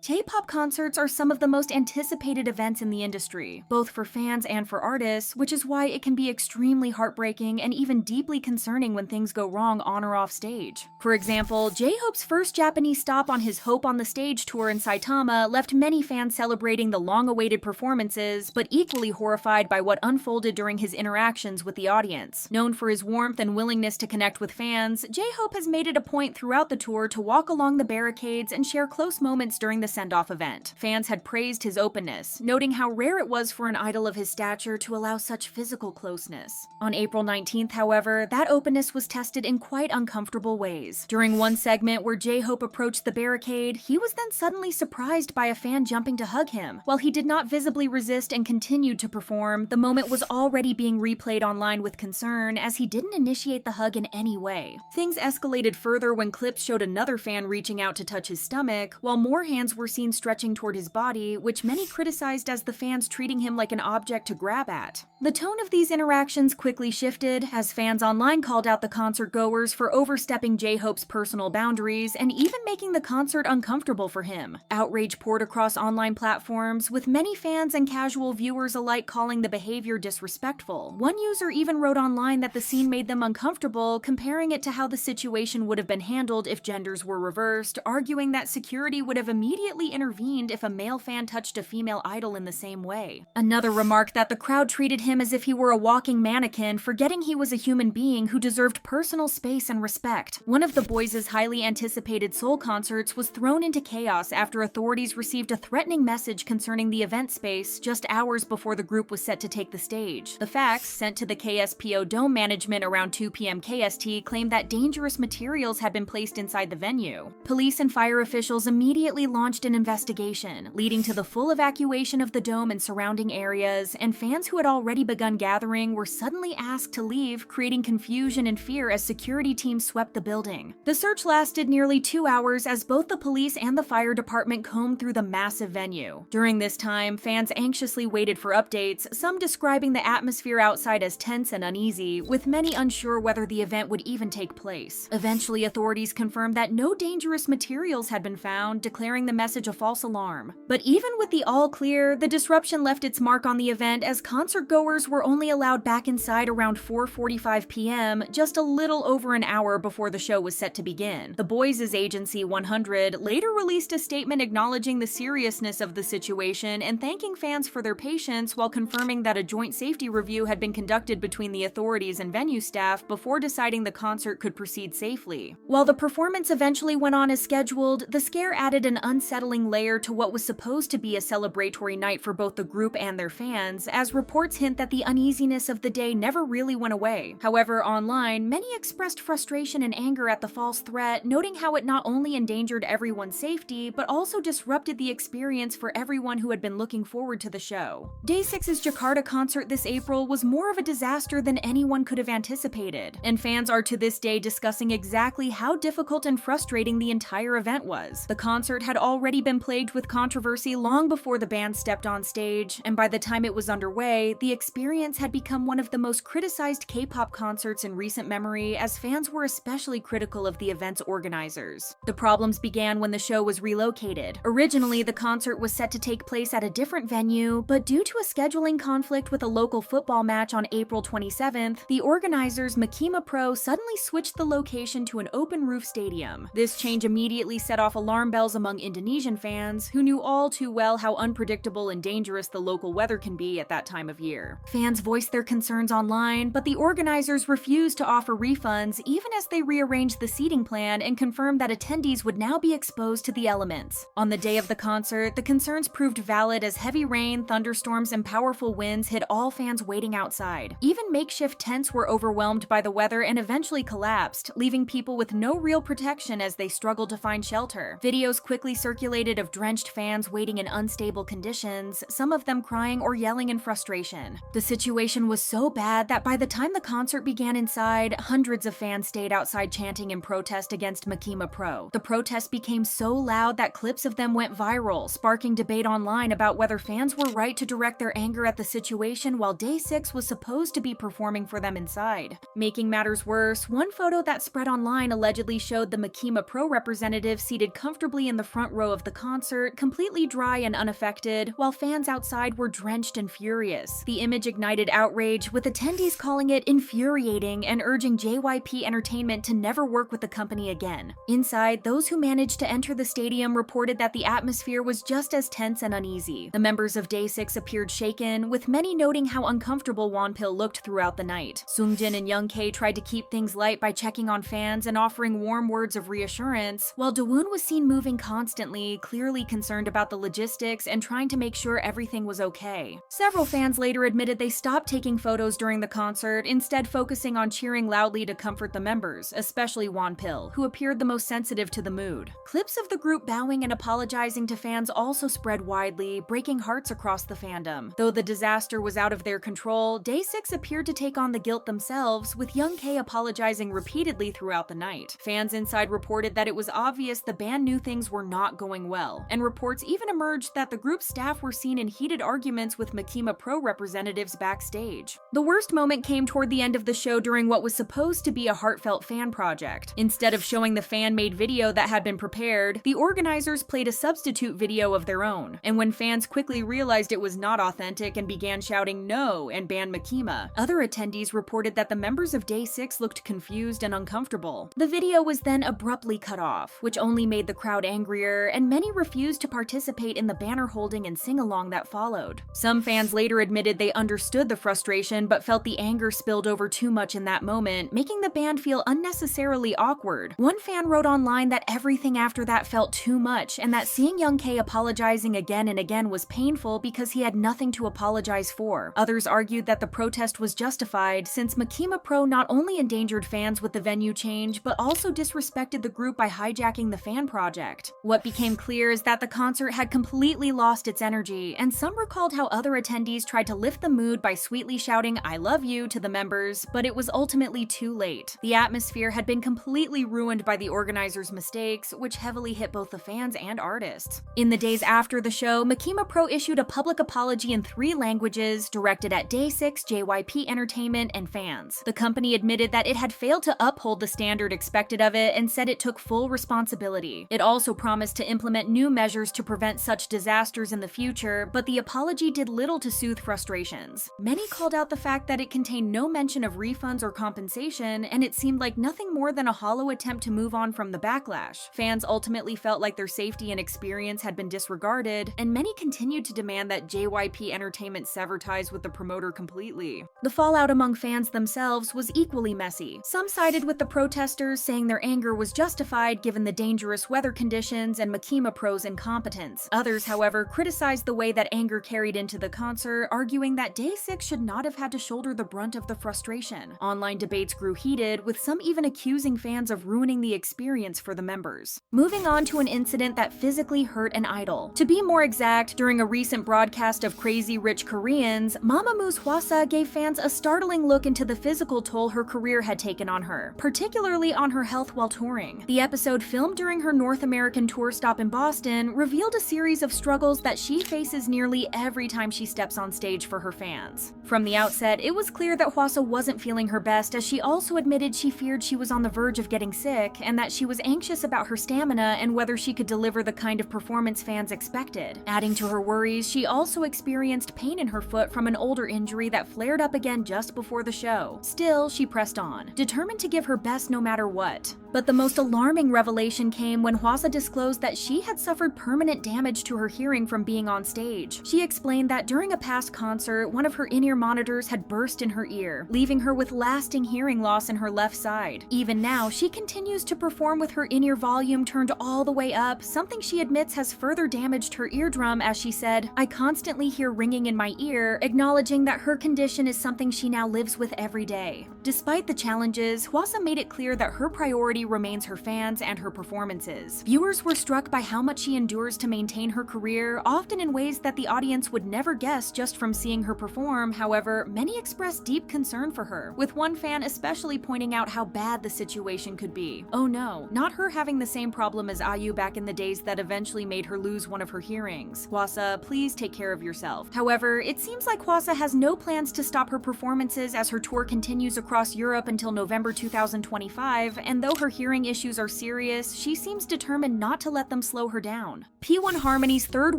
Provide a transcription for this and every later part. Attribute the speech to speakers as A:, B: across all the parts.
A: K-pop concerts are some of the most anticipated events in the industry, both for fans and for artists, which is why it can be extremely heartbreaking and even deeply concerning when things go wrong on or off stage. For example, J-Hope's first Japanese stop on his Hope on the Stage tour in Saitama left many fans celebrating the long-awaited performances, but equally horrified by what unfolded during his interactions with the audience. Known for his warmth and willingness to connect with fans, J-Hope has made it a point throughout the tour to walk along the barricades and share close moments during the send-off event. Fans had praised his openness, noting how rare it was for an idol of his stature to allow such physical closeness. On April 19th, however, that openness was tested in quite uncomfortable ways. During one segment where J-Hope approached the barricade, he was then suddenly surprised by a fan jumping to hug him. While he did not visibly resist and continued to perform, the moment was already being replayed online with concern as he didn't initiate the hug in any way. Things escalated further when clips showed another fan reaching out to touch his stomach, while more hands were seen stretching toward his body, which many criticized as the fans treating him like an object to grab at. The tone of these interactions quickly shifted, as fans online called out the concert goers for overstepping J-Hope's personal boundaries and even making the concert uncomfortable for him. Outrage poured across online platforms, with many fans and casual viewers alike calling the behavior disrespectful. One user even wrote online that the scene made them uncomfortable, comparing it to how the situation would have been handled if genders were reversed, arguing that security would have immediately intervened if a male fan touched a female idol in the same way. Another remarked that the crowd treated him as if he were a walking mannequin, forgetting he was a human being who deserved personal space and respect. One of the Boyz' highly anticipated Seoul concerts was thrown into chaos after authorities received a threatening message concerning the event space just hours before the group was set to take the stage. The fax, sent to the KSPO Dome management around 2 p.m. KST, claimed that dangerous materials had been placed inside the venue. Police and fire officials immediately launched an investigation, leading to the full evacuation of the dome and surrounding areas, and fans who had already begun gathering were suddenly asked to leave, creating confusion and fear as security teams swept the building. The search lasted nearly 2 hours as both the police and the fire department combed through the massive venue. During this time, fans anxiously waited for updates, some describing the atmosphere outside as tense and uneasy, with many unsure whether the event would even take place. Eventually, authorities confirmed that no dangerous materials had been found, declaring the message a false alarm. But even with the all clear, the disruption left its mark on the event as concert goers were only allowed back inside around 4:45 p.m., just a little over an hour before the show was set to begin. The Boyz' agency 100 later released a statement acknowledging the seriousness of the situation and thanking fans for their patience, while confirming that a joint safety review had been conducted between the authorities and venue staff before deciding the concert could proceed safely. While the performance eventually went on as scheduled, the scare added an unsettling layer to what was supposed to be a celebratory night for both the group and their fans, as reports hint that the uneasiness of the day never really went away. However, online, many expressed frustration and anger at the false threat, noting how it not only endangered everyone's safety, but also disrupted the experience for everyone who had been looking forward to the show. DAY6's Jakarta concert this April was more of a disaster than anyone could have anticipated, and fans are to this day discussing exactly how difficult and frustrating the entire event was. The concert had already been plagued with controversy long before the band stepped on stage, and by the time it was underway, the experience had become one of the most criticized K-pop concerts in recent memory, as fans were especially critical of the event's organizers. The problems began when the show was relocated. Originally, the concert was set to take place at a different venue, but due to a scheduling conflict with a local football match on April 27th, the organizers Makima Pro suddenly switched the location to an open-roof stadium. This change immediately set off alarm bells among Indonesian fans, who knew all too well how unpredictable and dangerous the local weather can be at that time of year. Fans voiced their concerns online, but the organizers refused to offer refunds even as they rearranged the seating plan and confirmed that attendees would now be exposed to the elements. On the day of the concert, the concerns proved valid as heavy rain, thunderstorms, and powerful winds hit all fans waiting outside. Even makeshift tents were overwhelmed by the weather and eventually collapsed, leaving people with no real protection as they struggled to find shelter. Videos quickly circulated of drenched fans waiting in unstable conditions, some of them crying or yelling in frustration. The situation was so bad that by the time the concert began inside, hundreds of fans stayed outside chanting in protest against Makima Pro. The protest became so loud that clips of them went viral, sparking debate online about whether fans were right to direct their anger at the situation while DAY6 was supposed to be performing for them inside. Making matters worse, one photo that spread online allegedly showed the Makima Pro representative seated comfortably in the front row of the concert, completely dry and unaffected, while fans outside were drenched and furious. The image ignited outrage, with attendees calling it infuriating and urging JYP Entertainment to never work with the company again. Inside, those who managed to enter the stadium reported that the atmosphere was just as tense and uneasy. The members of DAY6 appeared shaken, with many noting how uncomfortable Wonpil looked throughout the night. Sungjin and Jun.K tried to keep things light by checking on fans and offering warm words of reassurance, while Daewon was seen moving constantly, clearly concerned about the logistics and trying to make sure everything was okay. Several fans later admitted they stopped taking photos during the concert, instead focusing on cheering loudly to comfort the members, especially Wonpil, who appeared the most sensitive to the mood. Clips of the group bowing and apologizing to fans also spread widely, breaking hearts across the fandom. Though the disaster was out of their control, DAY6 appeared to take on the guilt themselves, with Jun.K apologizing repeatedly throughout the night. Fans inside reported that it was obvious the band knew things were not going well, and reports even emerged that the group's staff were seen in heated arguments with Makima Pro representatives backstage. The worst moment came toward the end of the show during what was supposed to be a heartfelt fan project. Instead of showing the fan-made video that had been prepared, the organizers played a substitute video of their own, and when fans quickly realized it was not authentic and began shouting "no" and banned Makima, other attendees reported that the members of DAY6 looked confused and uncomfortable. The video was then abruptly cut off, which only made the crowd angrier, and many refused to participate in the banner holding and sing-along that followed. Some fans later admitted they understood the frustration but felt the anger spilled over too much in that moment, making the band feel unnecessarily awkward. One fan wrote online that everything after that felt too much, and that seeing Jun.K apologizing again and again was painful because he had nothing to apologize for. Others argued that the protest was justified, since Makima Pro not only endangered fans with the venue change, but also disrespected the group by hijacking the fan project. What became clear is that the concert had completely lost its energy, and some recalled how other attendees tried to lift the mood by sweetly shouting "I love you" to the members, but it was ultimately too late. The atmosphere had been completely ruined by the organizers' mistakes, which heavily hit both the fans and artists. In the days after the show, Makima Pro issued a public apology in 3 languages, directed at DAY6, JYP Entertainment, and fans. The company admitted that it had failed to uphold the standard expected of it and said it took full responsibility. It also promised to implement new measures to prevent such disasters in the future, but the apology did little to soothe frustrations. Many called out the fact that it contained no mention of refunds or compensation, and it seemed like nothing more than a hollow attempt to move on from the backlash. Fans ultimately felt like their safety and experience had been disregarded, and many continued to demand that JYP Entertainment sever ties with the promoter completely. The fallout among fans themselves was equally messy. Some sided with the protesters, saying their anger was justified given the dangerous weather conditions and Makima Pro's incompetence. Others, however, criticized the way that anger carried into the concert, arguing that DAY6 should not have had to shoulder the brunt of the frustration. Online debates grew heated, with some even accusing fans of ruining the experience for the members. Moving on to an incident that physically hurt an idol. To be more exact, during a recent broadcast of Crazy Rich Koreans, MAMAMOO Hwasa gave fans a startling look into the physical toll her career had taken on her, particularly on her health while touring. The episode, filmed during her North American tour stop in Boston, revealed a series of struggles that she faces nearly every time she steps on stage for her fans. From the outset, it was clear that Hwasa wasn't feeling her best, as she also admitted she feared she was on the verge of getting sick, and that she was anxious about her stamina and whether she could deliver the kind of performance fans expected. Adding to her worries, she also experienced pain in her foot from an older injury that flared up again just before the show. Still, she pressed on, determined to give her best no matter what. But the most alarming revelation came when Hwasa disclosed that she had suffered permanent damage to her hearing from being on stage. She explained that during a past concert, one of her in-ear monitors had burst in her ear, leaving her with lasting hearing loss in her left side. Even now, she continues to perform with her in-ear volume turned all the way up, something she admits has further damaged her eardrum, as she said, "I constantly hear ringing in my ear," acknowledging that her condition is something she now lives with every day. Despite the challenges, Hwasa made it clear that her priority remains her fans and her performances. Viewers were struck by how much she endures to maintain her career, often in ways that the audience would never guess just from seeing her perform. However, many expressed deep concern for her, with one fan especially pointing out how bad the situation could be. Oh no, not her having the same problem as IU back in the days that eventually made her lose one of her hearings. Hwasa, please take care of yourself. However, it seems like Hwasa has no plans to stop her performances as her tour continues across Europe until November 2025, and though her hearing issues are serious, she seems determined not to let them slow her down. P1 Harmony's third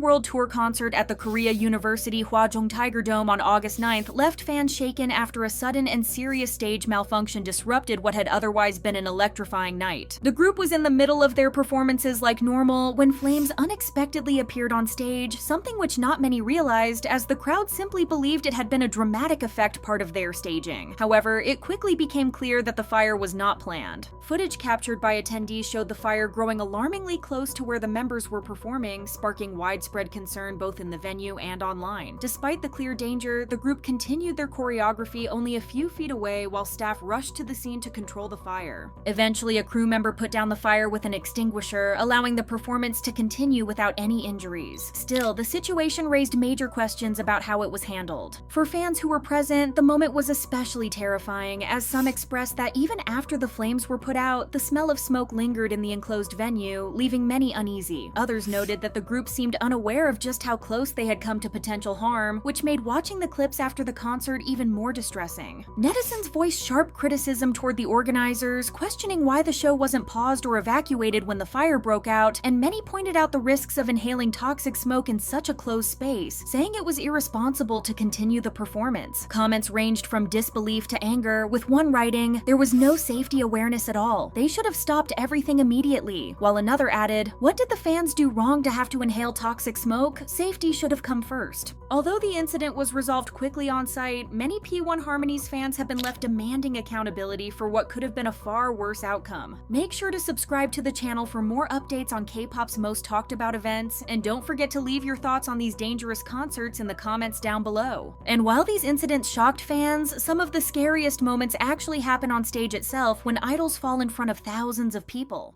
A: world tour concert at the Korea University Hwajong Tiger Dome on August 9th left fans shaken after a sudden and serious stage malfunction disrupted what had otherwise been an electrifying night. The group was in the middle of their performances like normal when flames unexpectedly appeared on stage, something which not many realized, as the crowd simply believed it had been a dramatic effect part of their staging. However, it quickly became clear that the fire was not planned. Footage captured by attendees showed the fire growing alarmingly close to where the members were performing, sparking widespread concern both in the venue and online. Despite the clear danger, the group continued their choreography only a few feet away while staff rushed to the scene to control the fire. Eventually, a crew member put down the fire with an extinguisher, allowing the performance to continue without any injuries. Still, the situation raised major questions about how it was handled. For fans who were present, the moment was especially terrifying, as some expressed that even after the flames were put out, the smell of smoke lingered in the enclosed venue, leaving many uneasy. Others noted that the group seemed unaware of just how close they had come to potential harm, which made watching the clips after the concert even more distressing. Netizens voiced sharp criticism toward the organizers, questioning why the show wasn't paused or evacuated when the fire broke out, and many pointed out the risks of inhaling toxic smoke in such a closed space, saying it was irresponsible to continue the performance. Comments ranged from disbelief to anger, with one writing, "There was no safety awareness at all. They should have stopped everything immediately," while another added, "What did the fans do wrong to have to inhale toxic smoke? Safety should have come first." Although the incident was resolved quickly on site, many P1 Harmony's fans have been left demanding accountability for what could have been a far worse outcome. Make sure to subscribe to the channel for more updates on K-pop's most talked about events, and don't forget to leave your thoughts on these dangerous concerts in the comments down below. And while these incidents shocked fans, some of the scariest moments actually happen on stage itself when idols fall in front of thousands of people.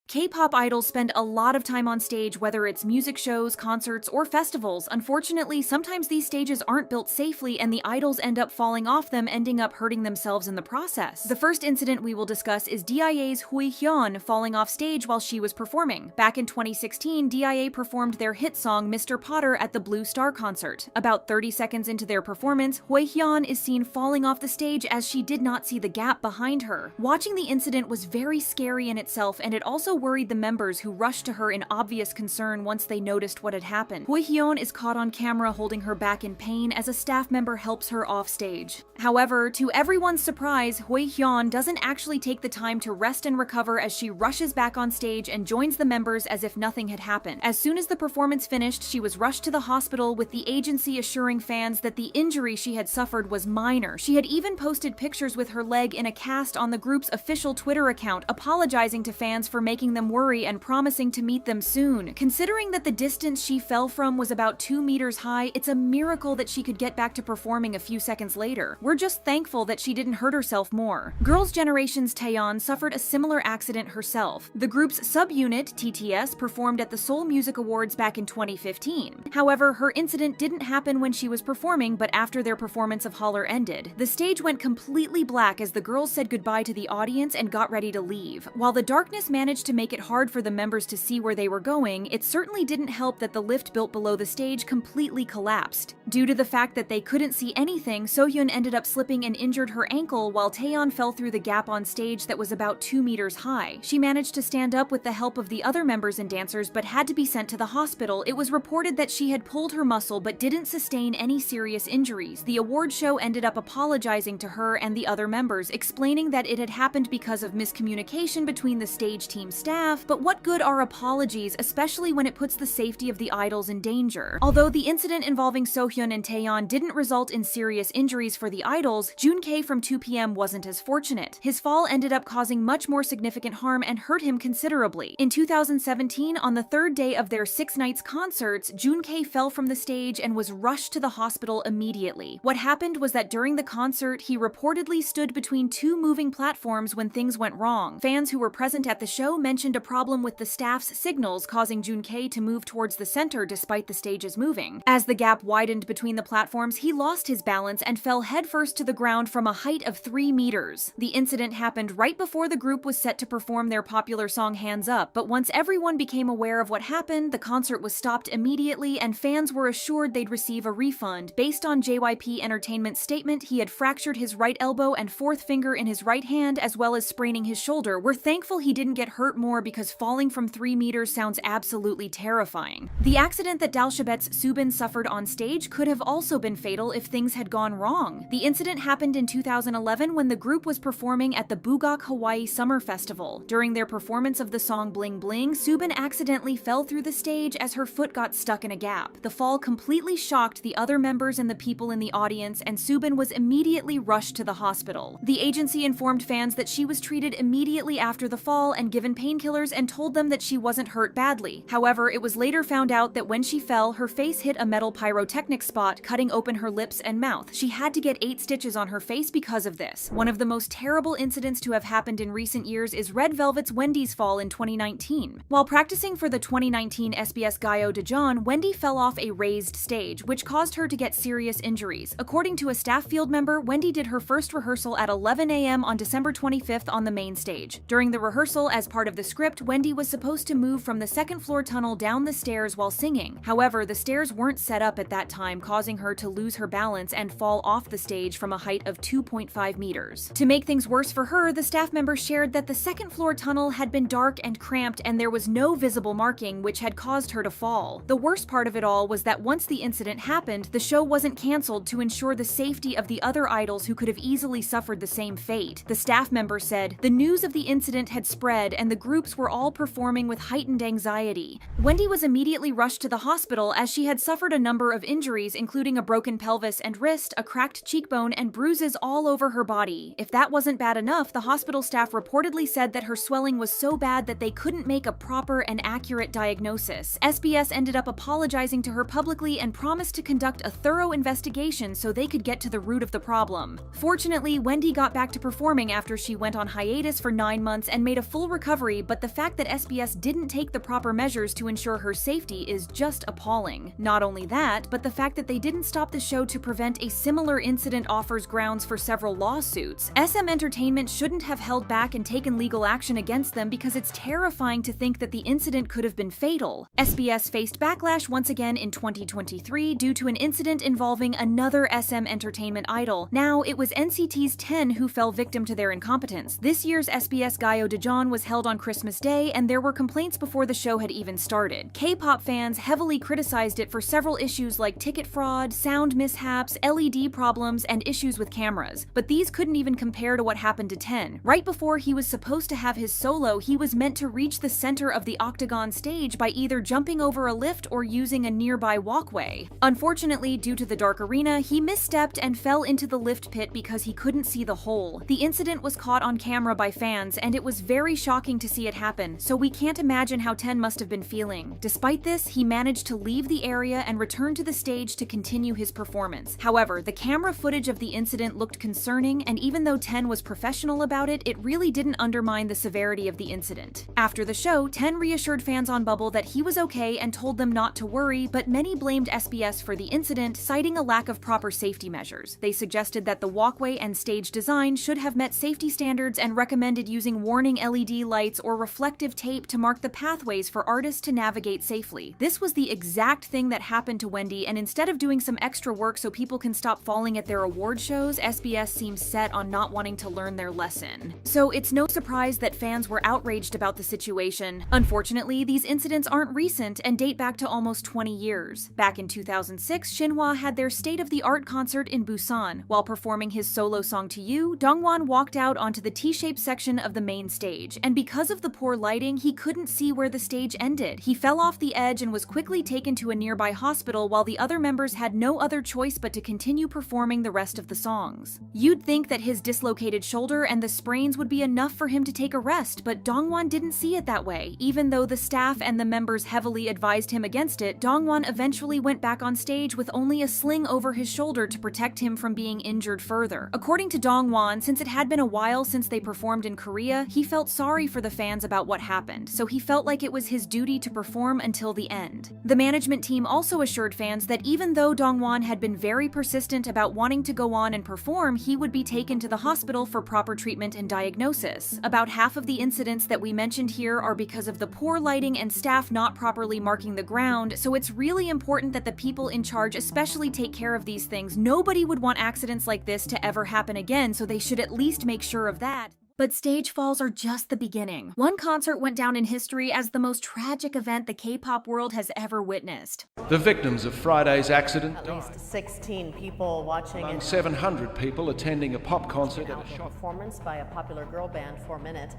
A: K-pop idols spend a lot of time on stage, whether it's music shows, concerts, or festivals. Unfortunately, sometimes these stages aren't built safely and the idols end up falling off them, ending up hurting themselves in the process. The first incident we will discuss is DIA's Kyuhyun falling off stage while she was performing. Back in 2016, DIA performed their hit song Mr. Potter at the Blue Star concert. About 30 seconds into their performance, Kyuhyun is seen falling off the stage as she did not see the gap behind her. Watching the incident was very scary in itself, and it also worried the members, who rushed to her in obvious concern once they noticed what had happened. Kyuhyun is caught on camera holding her back in pain as a staff member helps her off stage. However, to everyone's surprise, Kyuhyun doesn't actually take the time to rest and recover as she rushes back on stage and joins the members as if nothing had happened. As soon as the performance finished, she was rushed to the hospital, with the agency assuring fans that the injury she had suffered was minor. She had even posted pictures with her leg in a cast on the group's official Twitter account, apologizing to fans for making them worry and promising to meet them soon. Considering that the distance she fell from was about 2 meters high, it's a miracle that she could get back to performing a few seconds later. We're just thankful that she didn't hurt herself more. Girls' Generation's Taeyeon suffered a similar accident herself. The group's subunit, TTS, performed at the Seoul Music Awards back in 2015. However, her incident didn't happen when she was performing, but after their performance of Holler ended. The stage went completely black as the girls said goodbye to the audience and got ready to leave. While the darkness managed to make it hard for the members to see where they were going, it certainly didn't help that the lift built below the stage completely collapsed. Due to the fact that they couldn't see anything, Seohyun ended up slipping and injured her ankle, while Taeyeon fell through the gap on stage that was about 2 meters high. She managed to stand up with the help of the other members and dancers, but had to be sent to the hospital. It was reported that she had pulled her muscle but didn't sustain any serious injuries. The award show ended up apologizing to her and the other members, explaining that it had happened because of miscommunication between the stage team staff, but what good are apologies, especially when it puts the safety of the idols in danger? Although the incident involving Seohyun and Taeyeon didn't result in serious injuries for the idols, Jun.K from 2PM wasn't as fortunate. His fall ended up causing much more significant harm and hurt him considerably. In 2017, on the third day of their 6 nights concerts, Jun.K fell from the stage and was rushed to the hospital immediately. What happened was that during the concert, he reportedly stood between 2 moving platforms when things went wrong. Fans who were present at the show mentioned a problem with the staff's signals causing Jun.K to move towards the center despite the stages moving. As the gap widened between the platforms, he lost his balance and fell headfirst to the ground from a height of 3 meters. The incident happened right before the group was set to perform their popular song Hands Up, but once everyone became aware of what happened, the concert was stopped immediately and fans were assured they'd receive a refund. Based on JYP Entertainment's statement, he had fractured his right elbow and fourth finger in his right hand as well as spraining his shoulder. We're thankful he didn't get hurt more because falling from 3 meters sounds absolutely terrifying. The accident that Dalshabet's Subin suffered on stage could have also been fatal if things had gone wrong. The incident happened in 2011 when the group was performing at the Bugok Hawaii Summer Festival. During their performance of the song Bling Bling, Subin accidentally fell through the stage as her foot got stuck in a gap. The fall completely shocked the other members and the people in the audience, and Subin was immediately rushed to the hospital. The agency informed fans that she was treated immediately after the fall and given painkillers and told them that she wasn't hurt badly. However, it was later found out that when she fell, her face hit a metal pyrotechnic spot, cutting open her lips and mouth. She had to get 8 stitches on her face because of this. One of the most terrible incidents to have happened in recent years is Red Velvet's Wendy's fall in 2019. While practicing for the 2019 SBS Gayo Daejeon, Wendy fell off a raised stage, which caused her to get serious injuries. According to a staff field member, Wendy did her first rehearsal at 11 a.m. on December 25th on the main stage. During the rehearsal, as part of the script, Wendy was supposed to move from the second floor tunnel down the stairs while singing. However, the stairs weren't set up at that time, causing her to lose her balance and fall off the stage from a height of 2.5 meters. To make things worse for her, the staff member shared that the second floor tunnel had been dark and cramped and there was no visible marking, which had caused her to fall. The worst part of it all was that once the incident happened, the show wasn't cancelled to ensure the safety of the other idols who could have easily suffered the same fate. The staff member said, "The news of the incident had spread and the groups were all performing with heightened anxiety." Wendy was immediately rushed to the hospital as she had suffered a number of injuries, including a broken pelvis and wrist, a cracked cheekbone, and bruises all over her body. If that wasn't bad enough, the hospital staff reportedly said that her swelling was so bad that they couldn't make a proper and accurate diagnosis. SBS ended up apologizing to her publicly and promised to conduct a thorough investigation so they could get to the root of the problem. Fortunately, Wendy got back to performing after she went on hiatus for 9 months and made a full recovery, but the fact that SBS didn't take the proper measures to ensure her safety is just appalling. Not only that, but the fact that they didn't stop the show to prevent a similar incident offers grounds for several lawsuits. SM Entertainment shouldn't have held back and taken legal action against them because it's terrifying to think that the incident could have been fatal. SBS faced backlash once again in 2023 due to an incident involving another SM Entertainment idol. Now, it was NCT's 10 who fell victim to their incompetence. This year's SBS Gayo Daejeon was held on Christmas Day, and there were complaints before the show had even started. K-pop fans heavily criticized it for several issues like ticket fraud, sound mishaps, LED problems, and issues with cameras. But these couldn't even compare to what happened to 10. Right before he was supposed to have his solo, he was meant to reach the center of the octagon stage by either jumping over a lift or using a nearby walkway. Unfortunately, due to the dark arena, he misstepped and fell into the lift pit because he couldn't see the hole. The incident was caught on camera by fans, and it was very shocking to see it happen, so we can't imagine how 10 must have been feeling. Despite this, he managed to leave the area and return to the stage to continue his performance. However, the camera footage of the incident looked concerning, and even though 10 was professional about it, it really didn't undermine the severity of the incident. After the show, 10 reassured fans on Bubble that he was okay and told them not to worry, but many blamed SBS for the incident, citing a lack of proper safety measures. They suggested that the walkway and stage design should have met safety standards and recommended using warning LED lights or reflective tape to mark the pathways for artists to navigate safely. This was the exact thing that happened to Wendy, and instead of doing some extra work so people can stop falling at their award shows, SBS seems set on not wanting to learn their lesson. So it's no surprise that fans were outraged about the situation. Unfortunately, these incidents aren't recent and date back to almost 20 years. Back in 2006, Shinhwa had their state-of-the-art concert in Busan. While performing his solo song To You, Dongwon walked out onto the T-shaped section of the main stage, and because of the poor lighting, he couldn't see where the stage ended. He fell off the edge and was quickly taken to a nearby hospital while the other members had no other choice but to continue performing the rest of the songs. You'd think that his dislocated shoulder and the sprains would be enough for him to take a rest, but Dongwon didn't see it that way. Even though the staff and the members heavily advised him against it, Dongwon eventually went back on stage with only a sling over his shoulder to protect him from being injured further. According to Dongwon, since it had been a while since they performed in Korea, he felt sorry for the fans about what happened, so he felt like it was his duty to perform until the end. The management team also assured fans that even though Dongwon had been very persistent about wanting to go on and perform, he would be taken to the hospital for proper treatment and diagnosis. About half of the incidents that we mentioned here are because of the poor lighting and staff not properly marking the ground, so it's really important that the people in charge especially take care of these things. Nobody would want accidents like this to ever happen again, so they should at least make sure of that. But stage falls are just the beginning. One concert went down in history as the most tragic event the K-pop world has ever witnessed.
B: The victims of Friday's accident
C: At least 16 people watching
B: among 700 people attending a pop concert at a shop.
C: Performance by a popular girl band, 4 Minute.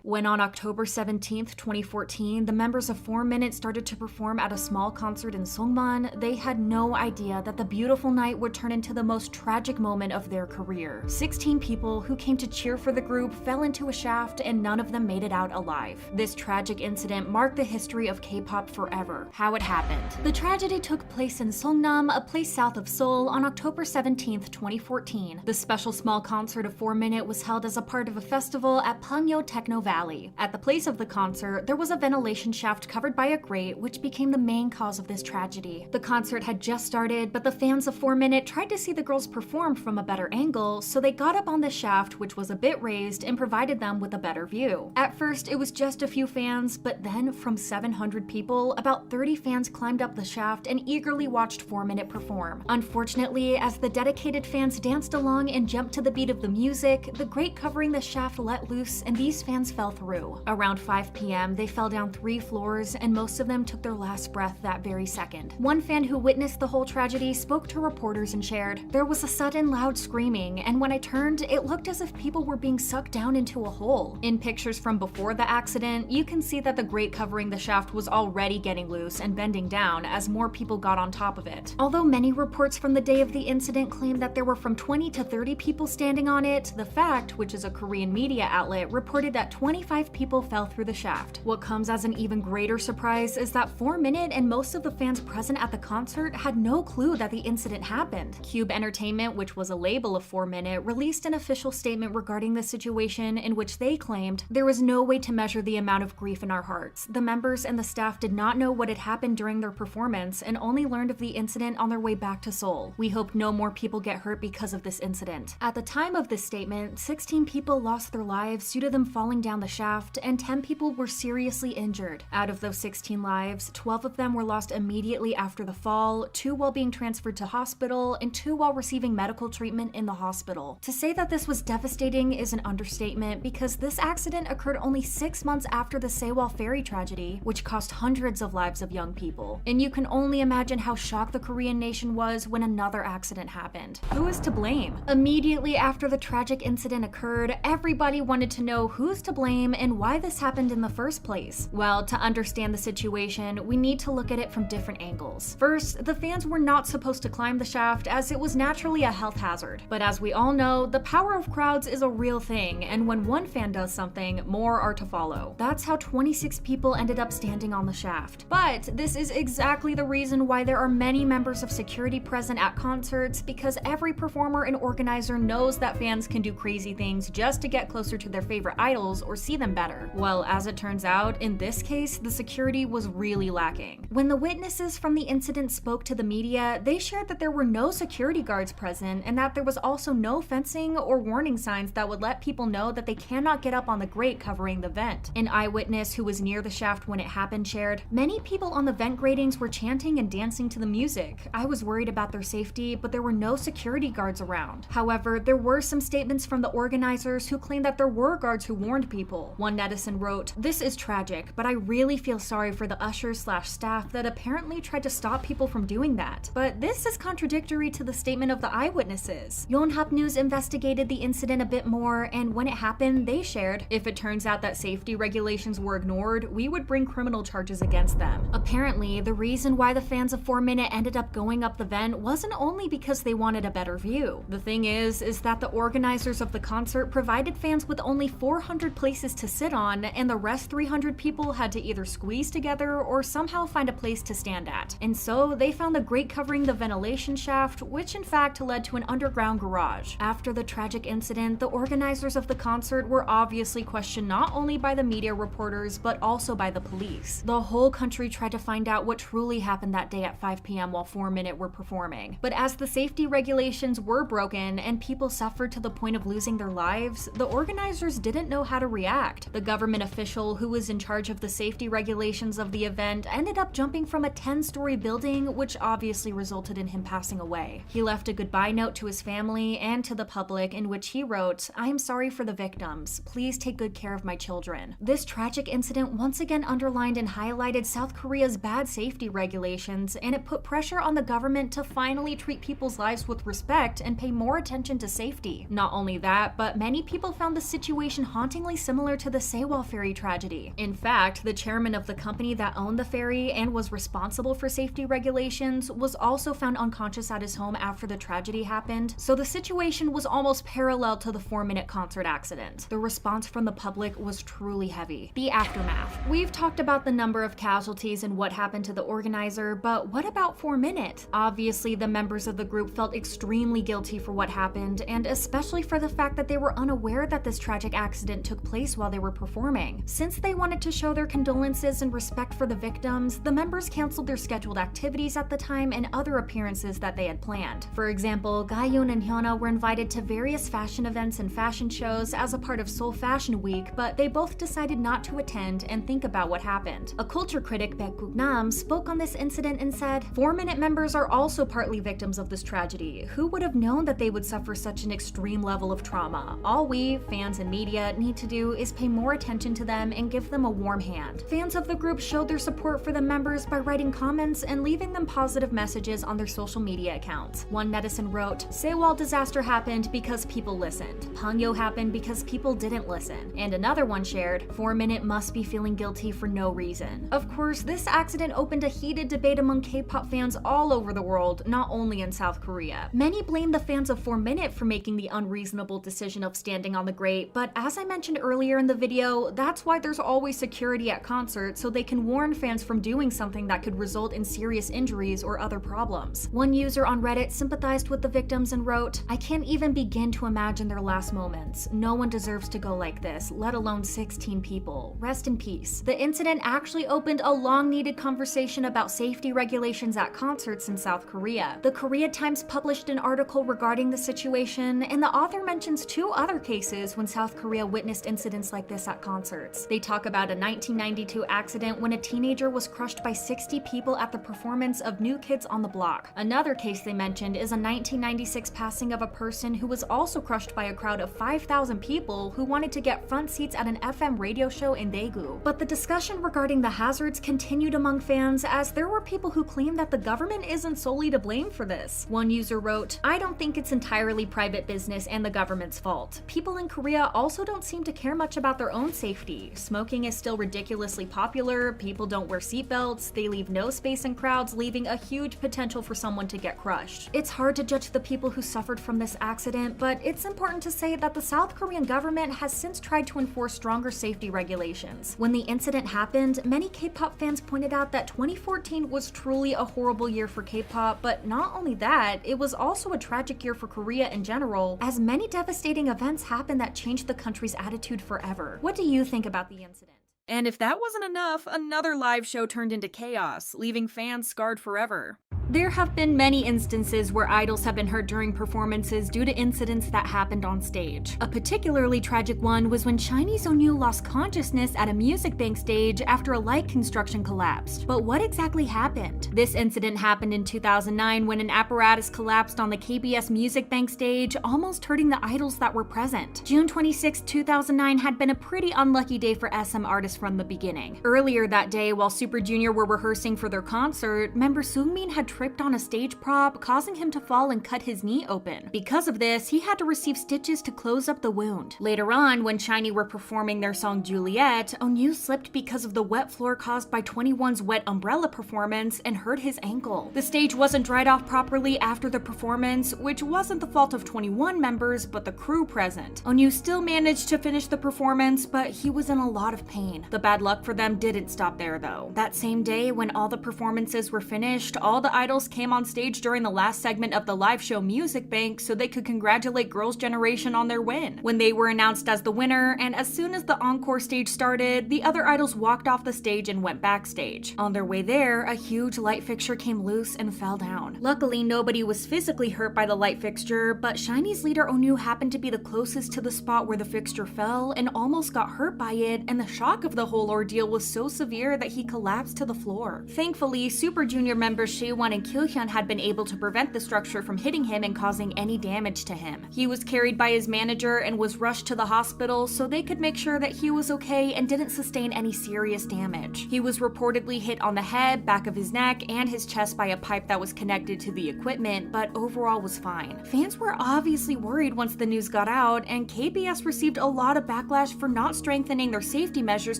A: When on October 17, 2014, the members of 4 Minute started to perform at a small concert in Sungmin, they had no idea that the beautiful night would turn into the most tragic moment of their career. 16 people who came to cheer for the group fell into a shaft and none of them made it out alive. This tragic incident marked the history of K-pop forever. How it happened. The tragedy took place in Seongnam, a place south of Seoul, on October 17, 2014. The special small concert of 4 Minute was held as a part of a festival at Pangyo Techno Valley. At the place of the concert, there was a ventilation shaft covered by a grate, which became the main cause of this tragedy. The concert had just started, but the fans of 4 Minute tried to see the girls perform from a better angle, so they got up on the shaft, which was a bit raised, and provided them with a better view. At first, it was just a few fans, but then from 700 people, about 30 fans climbed up the shaft and eagerly watched 4 Minute perform. Unfortunately, as the dedicated fans danced along and jumped to the beat of the music, the grate covering the shaft let loose, and these fans fell through. Around 5 p.m., they fell down 3 floors, and most of them took their last breath that very second. One fan who witnessed the whole tragedy spoke to reporters and shared, "There was a sudden loud screaming, and when I turned, it looked as if people were being sucked down into a hole." In pictures from before the accident, you can see that the grate covering the shaft was already getting loose and bending down as more people got on top of it. Although many reports from the day of the incident claim that there were from 20 to 30 people standing on it, The Fact, which is a Korean media outlet, reported that 25 people fell through the shaft. What comes as an even greater surprise is that 4 Minute and most of the fans present at the concert had no clue that the incident happened. Cube Entertainment, which was a label of 4 Minute, released an official statement regarding the situation in which they claimed, "There was no way to measure the amount of grief in our hearts. The members and the staff did not know what had happened during their performance and only learned of the incident on their way back to Seoul. We hope no more people get hurt because of this incident." At the time of this statement, 16 people lost their lives due to them falling down the shaft, and 10 people were seriously injured. Out of those 16 lives, 12 of them were lost immediately after the fall, 2 while being transferred to hospital, and 2 while receiving medical treatment in the hospital. To say that this was devastating is an understatement, because this accident occurred only 6 months after the Sewol ferry tragedy, which cost hundreds of lives of young people. And you can only imagine how shocked the Korean nation was when another accident happened. Who is to blame? Immediately after the tragic incident occurred, everybody wanted to know who's to blame and why this happened in the first place. Well, to understand the situation, we need to look at it from different angles. First, the fans were not supposed to climb the shaft as it was naturally a health hazard. But as we all know, the power of crowds is a real thing, and when one fan does something, more are to follow. That's how 26 people ended up standing on the shaft. But this is exactly the reason why there are many members of security present at concerts, because every performer and organizer knows that fans can do crazy things just to get closer to their favorite idols or see them better. Well, as it turns out, in this case, the security was really lacking. When the witnesses from the incident spoke to the media, they shared that there were no security guards present and that there was also no fencing or warning signs that would let people know that they cannot get up on the grate covering the vent. An eyewitness who was near the shaft when it happened shared, "Many people on the vent gratings were chanting and dancing to the music. I was worried about their safety, but there were no security guards around." However, there were some statements from the organizers who claimed that there were guards who warned people. One netizen wrote, "This is tragic, but I really feel sorry for the ushers/staff that apparently tried to stop people from doing that." But this is contradictory to the statement of the eyewitnesses. Yonhap News investigated the incident a bit more, and when it happened, they shared, "If it turns out that safety regulations were ignored, we would bring criminal charges against them." Apparently, the reason why the fans of 4 Minute ended up going up the vent wasn't only because they wanted a better view. The thing is that the organizers of the concert provided fans with only 400 places places to sit on, and the rest 300 people had to either squeeze together or somehow find a place to stand at. And so they found the grate covering the ventilation shaft, which in fact led to an underground garage. After the tragic incident, the organizers of the concert were obviously questioned not only by the media reporters, but also by the police. The whole country tried to find out what truly happened that day at 5 p.m. while 4Minute were performing. But as the safety regulations were broken and people suffered to the point of losing their lives, the organizers didn't know how to react. The government official who was in charge of the safety regulations of the event ended up jumping from a 10-story building, which obviously resulted in him passing away. He left a goodbye note to his family and to the public in which he wrote, "I am sorry for the victims. Please take good care of my children." This tragic incident once again underlined and highlighted South Korea's bad safety regulations, and it put pressure on the government to finally treat people's lives with respect and pay more attention to safety. Not only that, but many people found the situation hauntingly similar to the Seoul ferry tragedy. In fact, the chairman of the company that owned the ferry and was responsible for safety regulations was also found unconscious at his home after the tragedy happened, so the situation was almost parallel to the 4Minute concert accident. The response from the public was truly heavy. The aftermath. We've talked about the number of casualties and what happened to the organizer, but what about 4Minute? Obviously, the members of the group felt extremely guilty for what happened, and especially for the fact that they were unaware that this tragic accident took place while they were performing. Since they wanted to show their condolences and respect for the victims, the members canceled their scheduled activities at the time and other appearances that they had planned. For example, Kyuhyun and Yoona were invited to various fashion events and fashion shows as a part of Seoul Fashion Week, but they both decided not to attend and think about what happened. A culture critic, Seongnam, spoke on this incident and said, 4Minute members are also partly victims of this tragedy. Who would have known that they would suffer such an extreme level of trauma? All we, fans and media, need to do is pay more attention to them and give them a warm hand. Fans of the group showed their support for the members by writing comments and leaving them positive messages on their social media accounts. One netizen wrote, "Seoul disaster happened because people listened. Pangyo happened because people didn't listen." And another one shared, 4Minute must be feeling guilty for no reason. Of course, this accident opened a heated debate among K-pop fans all over the world, not only in South Korea. Many blame the fans of 4Minute for making the unreasonable decision of standing on the grate, but as I mentioned earlier in the video, that's why there's always security at concerts so they can warn fans from doing something that could result in serious injuries or other problems. One user on Reddit sympathized with the victims and wrote, "I can't even begin to imagine their last moments. No one deserves to go like this, let alone 16 people. Rest in peace." The incident actually opened a long-needed conversation about safety regulations at concerts in South Korea. The Korea Times published an article regarding the situation, and the author mentions 2 other cases when South Korea witnessed incidents like this at concerts. They talk about a 1992 accident when a teenager was crushed by 60 people at the performance of New Kids on the Block. Another case they mentioned is a 1996 passing of a person who was also crushed by a crowd of 5,000 people who wanted to get front seats at an FM radio show in Daegu. But the discussion regarding the hazards continued among fans as there were people who claimed that the government isn't solely to blame for this. One user wrote, "I don't think it's entirely private business and the government's fault. People in Korea also don't seem to care much about their own safety. Smoking is still ridiculously popular, people don't wear seatbelts, they leave no space in crowds, leaving a huge potential for someone to get crushed." It's hard to judge the people who suffered from this accident, but it's important to say that the South Korean government has since tried to enforce stronger safety regulations. When the incident happened, many K-pop fans pointed out that 2014 was truly a horrible year for K-pop, but not only that, it was also a tragic year for Korea in general, as many devastating events happened that changed the country's attitude forever. What do you think about the incident? And if that wasn't enough, another live show turned into chaos, leaving fans scarred forever. There have been many instances where idols have been hurt during performances due to incidents that happened on stage. A particularly tragic one was when SHINee's Onew lost consciousness at a music bank stage after a light construction collapsed. But what exactly happened? This incident happened in 2009 when an apparatus collapsed on the KBS music bank stage, almost hurting the idols that were present. June 26, 2009 had been a pretty unlucky day for SM artists from the beginning. Earlier that day, while Super Junior were rehearsing for their concert, member Sungmin had tripped on a stage prop, causing him to fall and cut his knee open. Because of this, he had to receive stitches to close up the wound. Later on, when SHINee were performing their song Juliet, Onew slipped because of the wet floor caused by 21's wet umbrella performance and hurt his ankle. The stage wasn't dried off properly after the performance, which wasn't the fault of 21 members, but the crew present. Onew still managed to finish the performance, but he was in a lot of pain. The bad luck for them didn't stop there though. That same day, when all the performances were finished, all the idols came on stage during the last segment of the live show Music Bank so they could congratulate Girls' Generation on their win. When they were announced as the winner, and as soon as the encore stage started, the other idols walked off the stage and went backstage. On their way there, a huge light fixture came loose and fell down. Luckily, nobody was physically hurt by the light fixture, but SHINee's leader Onew happened to be the closest to the spot where the fixture fell and almost got hurt by it, and the shock of the whole ordeal was so severe that he collapsed to the floor. Thankfully, Super Junior members Siwon and Kyuhyun had been able to prevent the structure from hitting him and causing any damage to him. He was carried by his manager and was rushed to the hospital so they could make sure that he was okay and didn't sustain any serious damage. He was reportedly hit on the head, back of his neck, and his chest by a pipe that was connected to the equipment, but overall was fine. Fans were obviously worried once the news got out, and KBS received a lot of backlash for not strengthening their safety measures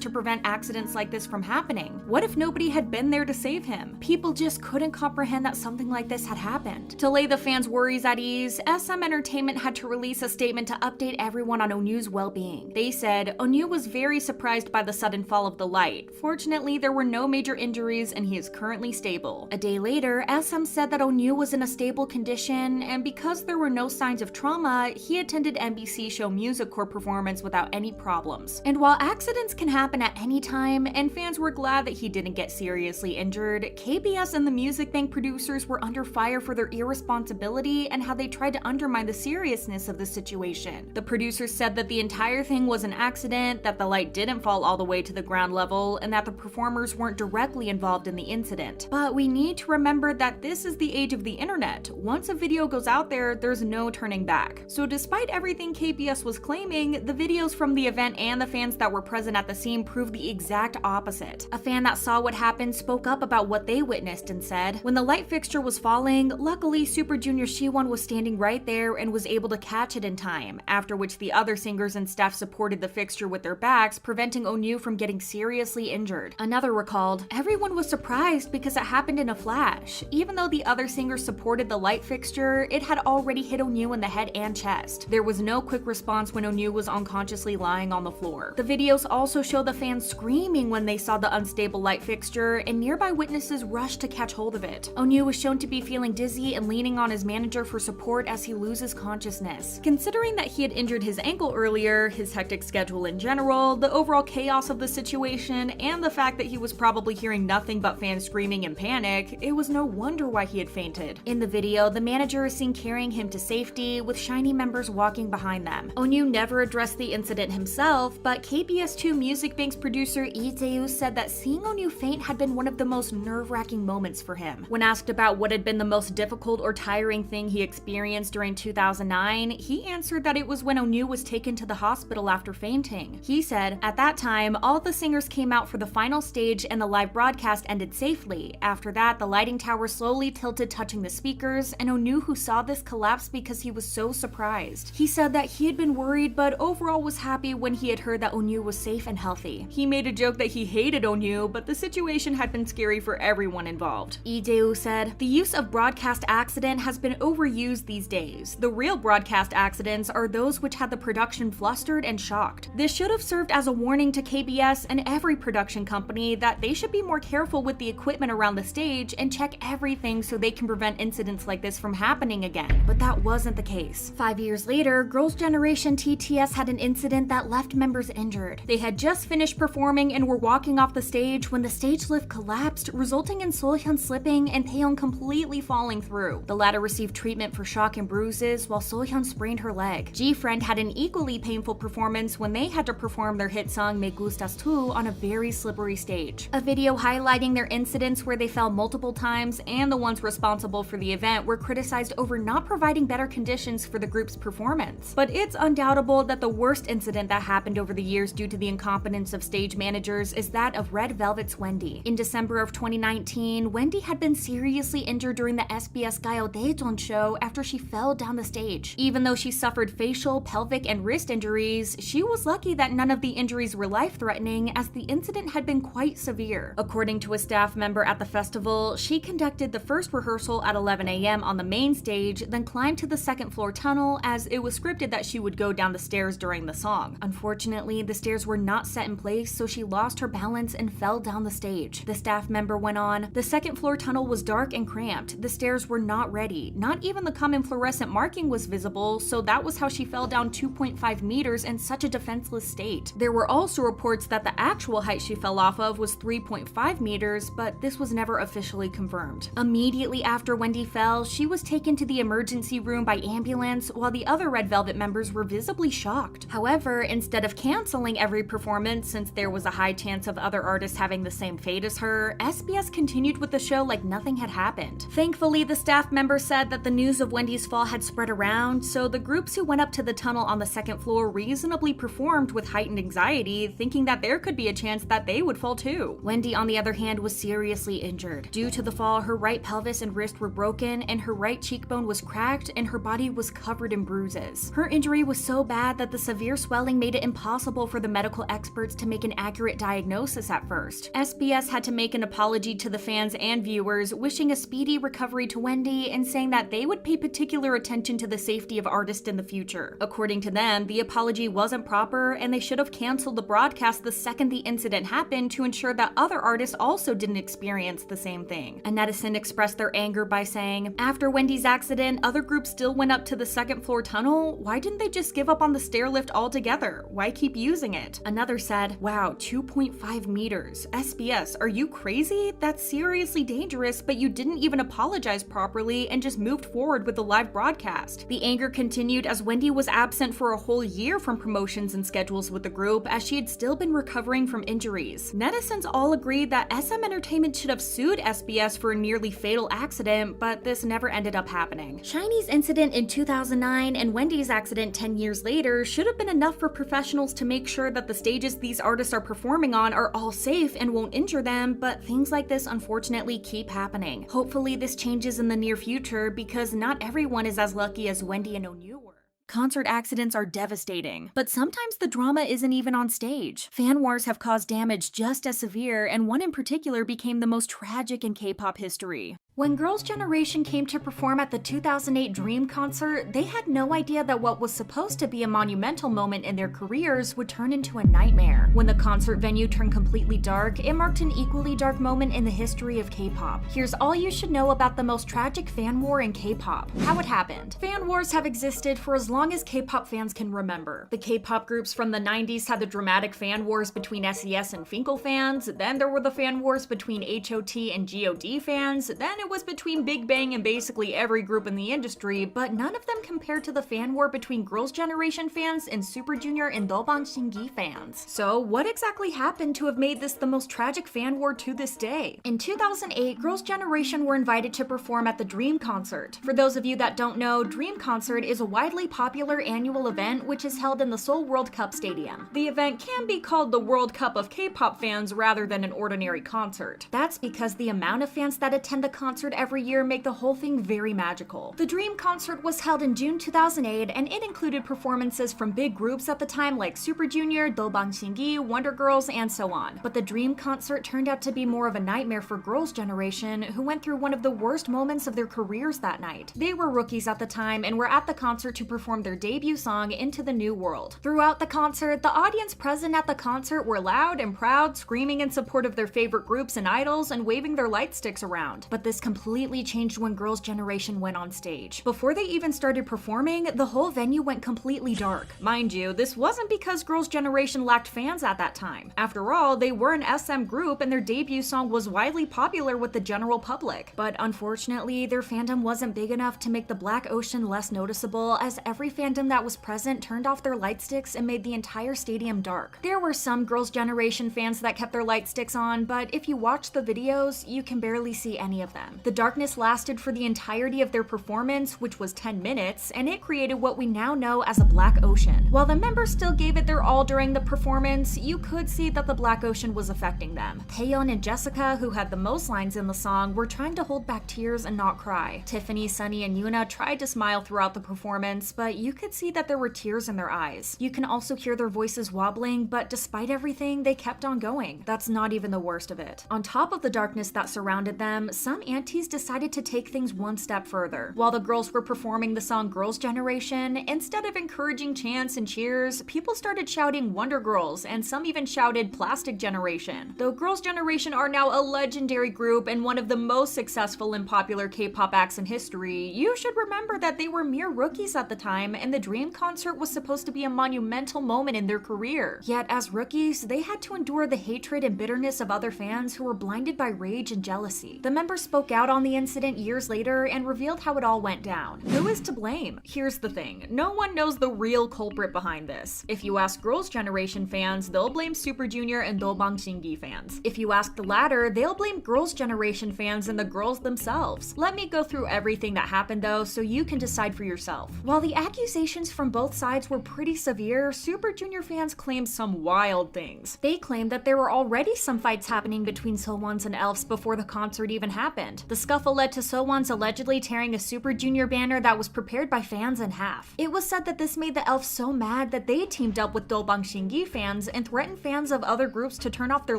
A: to prevent accidents like this from happening. What if nobody had been there to save him? People just couldn't comprehend that something like this had happened. To lay the fans' worries at ease, SM Entertainment had to release a statement to update everyone on Onew's well-being. They said, Onew was very surprised by the sudden fall of the light. Fortunately, there were no major injuries and he is currently stable. A day later, SM said that Onew was in a stable condition, and because there were no signs of trauma, he attended NBC show Music Core performance without any problems. And while accidents can happen at any time, and fans were glad that he didn't get seriously injured, KBS and the Music Bank producers were under fire for their irresponsibility and how they tried to undermine the seriousness of the situation. The producers said that the entire thing was an accident, that the light didn't fall all the way to the ground level, and that the performers weren't directly involved in the incident. But we need to remember that this is the age of the internet. Once a video goes out there, there's no turning back. So despite everything KBS was claiming, the videos from the event and the fans that were present at the scene proved the exact opposite. A fan that saw what happened spoke up about what they witnessed and said, "When the light fixture was falling, luckily Super Junior Siwon was standing right there and was able to catch it in time, after which the other singers and staff supported the fixture with their backs, preventing Onew from getting seriously injured." Another recalled, "Everyone was surprised because it happened in a flash. Even though the other singers supported the light fixture, it had already hit Onew in the head and chest. There was no quick response when Onew was unconsciously lying on the floor." The videos also show the fans screaming when they saw the unstable light fixture, and nearby witnesses rushed to catch hold of it. Onew was shown to be feeling dizzy and leaning on his manager for support as he loses consciousness. Considering that he had injured his ankle earlier, his hectic schedule in general, the overall chaos of the situation, and the fact that he was probably hearing nothing but fans screaming in panic, it was no wonder why he had fainted. In the video, the manager is seen carrying him to safety, with SHINee members walking behind them. Onew never addressed the incident himself, but KBS2 Music Bank's producer Lee Jae-woo said that seeing Onew faint had been one of the most nerve-wracking moments for him. When asked about what had been the most difficult or tiring thing he experienced during 2009, he answered that it was when Onew was taken to the hospital after fainting. He said, "At that time, all the singers came out for the final stage and the live broadcast ended safely. After that, the lighting tower slowly tilted, touching the speakers, and Onew, who saw this, collapsed because he was so surprised." He said that he had been worried but overall was happy when he had heard that Onew was safe and healthy. He made a joke that he hated Onew, but the situation had been scary for everyone involved. Lee Jae-woo said, "The use of broadcast accident has been overused these days. The real broadcast accidents are those which had the production flustered and shocked. This should have served as a warning to KBS and every production company that they should be more careful with the equipment around the stage and check everything so they can prevent incidents like this from happening again." But that wasn't the case. 5 years later, Girls' Generation TTS had an incident that left members injured. They had just finished performing and were walking off the stage when the stage lift collapsed, resulting in Seohyun slipping and Taeyeon completely falling through. The latter received treatment for shock and bruises, while Seohyun sprained her leg. G-Friend had an equally painful performance when they had to perform their hit song Me Gustas Tu on a very slippery stage. A video highlighting their incidents where they fell multiple times and the ones responsible for the event were criticized over not providing better conditions for the group's performance. But it's undoubtable that the worst incident that happened over the years due to the incompetence of stage managers is that of Red Velvet's Wendy. In December of 2019, Wendy had been seriously injured during the SBS Gayo Daejeon show after she fell down the stage. Even though she suffered facial, pelvic, and wrist injuries, she was lucky that none of the injuries were life-threatening, as the incident had been quite severe. According to a staff member at the festival, she conducted the first rehearsal at 11 a.m. on the main stage, then climbed to the second floor tunnel as it was scripted that she would go down the stairs during the song. Unfortunately, the stairs were not set in place, so she lost her balance and fell down the stage. The staff member went on, "The second floor tunnel was dark and cramped. The stairs were not ready. Not even the common fluorescent marking was visible, so that was how she fell down 2.5 meters in such a defenseless state." There were also reports that the actual height she fell off of was 3.5 meters, but this was never officially confirmed. Immediately after Wendy fell, she was taken to the emergency room by ambulance, while the other Red Velvet members were visibly shocked. However, instead of canceling every performance since there was a high chance of other artists having the same fate as her, SBS continued with the show like nothing had happened. Thankfully, the staff member said that the news of Wendy's fall had spread around, so the groups who went up to the tunnel on the second floor reasonably performed with heightened anxiety, thinking that there could be a chance that they would fall too. Wendy, on the other hand, was seriously injured. Due to the fall, her right pelvis and wrist were broken, and her right cheekbone was cracked, and her body was covered in bruises. Her injury was so bad that the severe swelling made it impossible for the medical experts to make an accurate diagnosis at first. SBS had to make an apology to the fans and viewers, wishing a speedy recovery to Wendy and saying that they would pay particular attention to the safety of artists in the future. According to them, the apology wasn't proper, and they should have canceled the broadcast the second the incident happened to ensure that other artists also didn't experience the same thing. A netizen expressed their anger by saying, "After Wendy's accident, other groups still went up to the second floor tunnel. Why didn't they just give up on the stair lift altogether? Why keep using it?" Another said, "Wow, 2.5 meters. SBS, are you crazy? That's seriously dangerous, but you didn't even apologize properly and just moved forward with the live broadcast." The anger continued as Wendy was absent for a whole year from promotions and schedules with the group, as she had still been recovering from injuries. Netizens all agreed that SM Entertainment should have sued SBS for a nearly fatal accident, but this never ended up happening. SHINee's incident in 2009 and Wendy's accident 10 years later should have been enough for professionals to make sure that the stages these artists are performing on are all safe and won't injure them, but things like this unfortunately keep happening. Hopefully this changes in the near future, because not everyone is as lucky as Wendy and Onew were. Concert accidents are devastating, but sometimes the drama isn't even on stage. Fan wars have caused damage just as severe, and one in particular became the most tragic in K-pop history. When Girls' Generation came to perform at the 2008 Dream concert, they had no idea that what was supposed to be a monumental moment in their careers would turn into a nightmare. When the concert venue turned completely dark, it marked an equally dark moment in the history of K-pop. Here's all you should know about the most tragic fan war in K-pop. How it happened. Fan wars have existed for as long as K-pop fans can remember. The K-pop groups from the 90s had the dramatic fan wars between SES and Finkel fans, then there were the fan wars between HOT and GOD fans, then it was between Big Bang and basically every group in the industry, but none of them compared to the fan war between Girls' Generation fans and Super Junior and Dobang Shingi fans. So what exactly happened to have made this the most tragic fan war to this day? In 2008, Girls' Generation were invited to perform at the Dream concert. For those of you that don't know, Dream Concert is a widely popular annual event which is held in the Seoul World Cup Stadium. The event can be called the World Cup of K-pop fans rather than an ordinary concert. That's because the amount of fans that attend the concert every year make the whole thing very magical. The Dream concert was held in June 2008, and it included performances from big groups at the time like Super Junior, Dobang Shingi, Wonder Girls, and so on. But the Dream concert turned out to be more of a nightmare for Girls' Generation, who went through one of the worst moments of their careers that night. They were rookies at the time and were at the concert to perform their debut song, Into the New World. Throughout the concert, the audience present at the concert were loud and proud, screaming in support of their favorite groups and idols and waving their light sticks around. But this completely changed when Girls' Generation went on stage. Before they even started performing, the whole venue went completely dark. Mind you, this wasn't because Girls' Generation lacked fans at that time. After all, they were an SM group and their debut song was widely popular with the general public. But unfortunately, their fandom wasn't big enough to make the Black Ocean less noticeable, as every fandom that was present turned off their light sticks and made the entire stadium dark. There were some Girls' Generation fans that kept their light sticks on, but if you watch the videos, you can barely see any of them. song. The darkness lasted for the entirety of their performance, which was 10 minutes, and it created what we now know as a black ocean. While the members still gave it their all during the performance, you could see that the black ocean was affecting them. Taeyeon and Jessica, who had the most lines in the song, were trying to hold back tears and not cry. Tiffany, Sunny, and Yoona tried to smile throughout the performance, but you could see that there were tears in their eyes. You can also hear their voices wobbling, but despite everything, they kept on going. That's not even the worst of it. On top of the darkness that surrounded them, some aunties decided to take things one step further. While the girls were performing the song Girls' Generation, instead of encouraging chants and cheers, people started shouting Wonder Girls, and some even shouted Plastic Generation. Though Girls' Generation are now a legendary group and one of the most successful and popular K-pop acts in history, you should remember that they were mere rookies at the time, and the Dream concert was supposed to be a monumental moment in their career. Yet as rookies, they had to endure the hatred and bitterness of other fans who were blinded by rage and jealousy. The members spoke out on the incident years later and revealed how it all went down. Who is to blame? Here's the thing, no one knows the real culprit behind this. If you ask Girls' Generation fans, they'll blame Super Junior and Dolbang Shingi fans. If you ask the latter, they'll blame Girls' Generation fans and the girls themselves. Let me go through everything that happened though, so you can decide for yourself. While the accusations from both sides were pretty severe, Super Junior fans claimed some wild things. They claimed that there were already some fights happening between Sewon's and Elf's before the concert even happened. The scuffle led to Sewon's allegedly tearing a Super Junior banner that was prepared by fans in half. It was said that this made the Elfs so mad that they teamed up with Dolbang Shingi fans and threatened fans of other groups to turn off their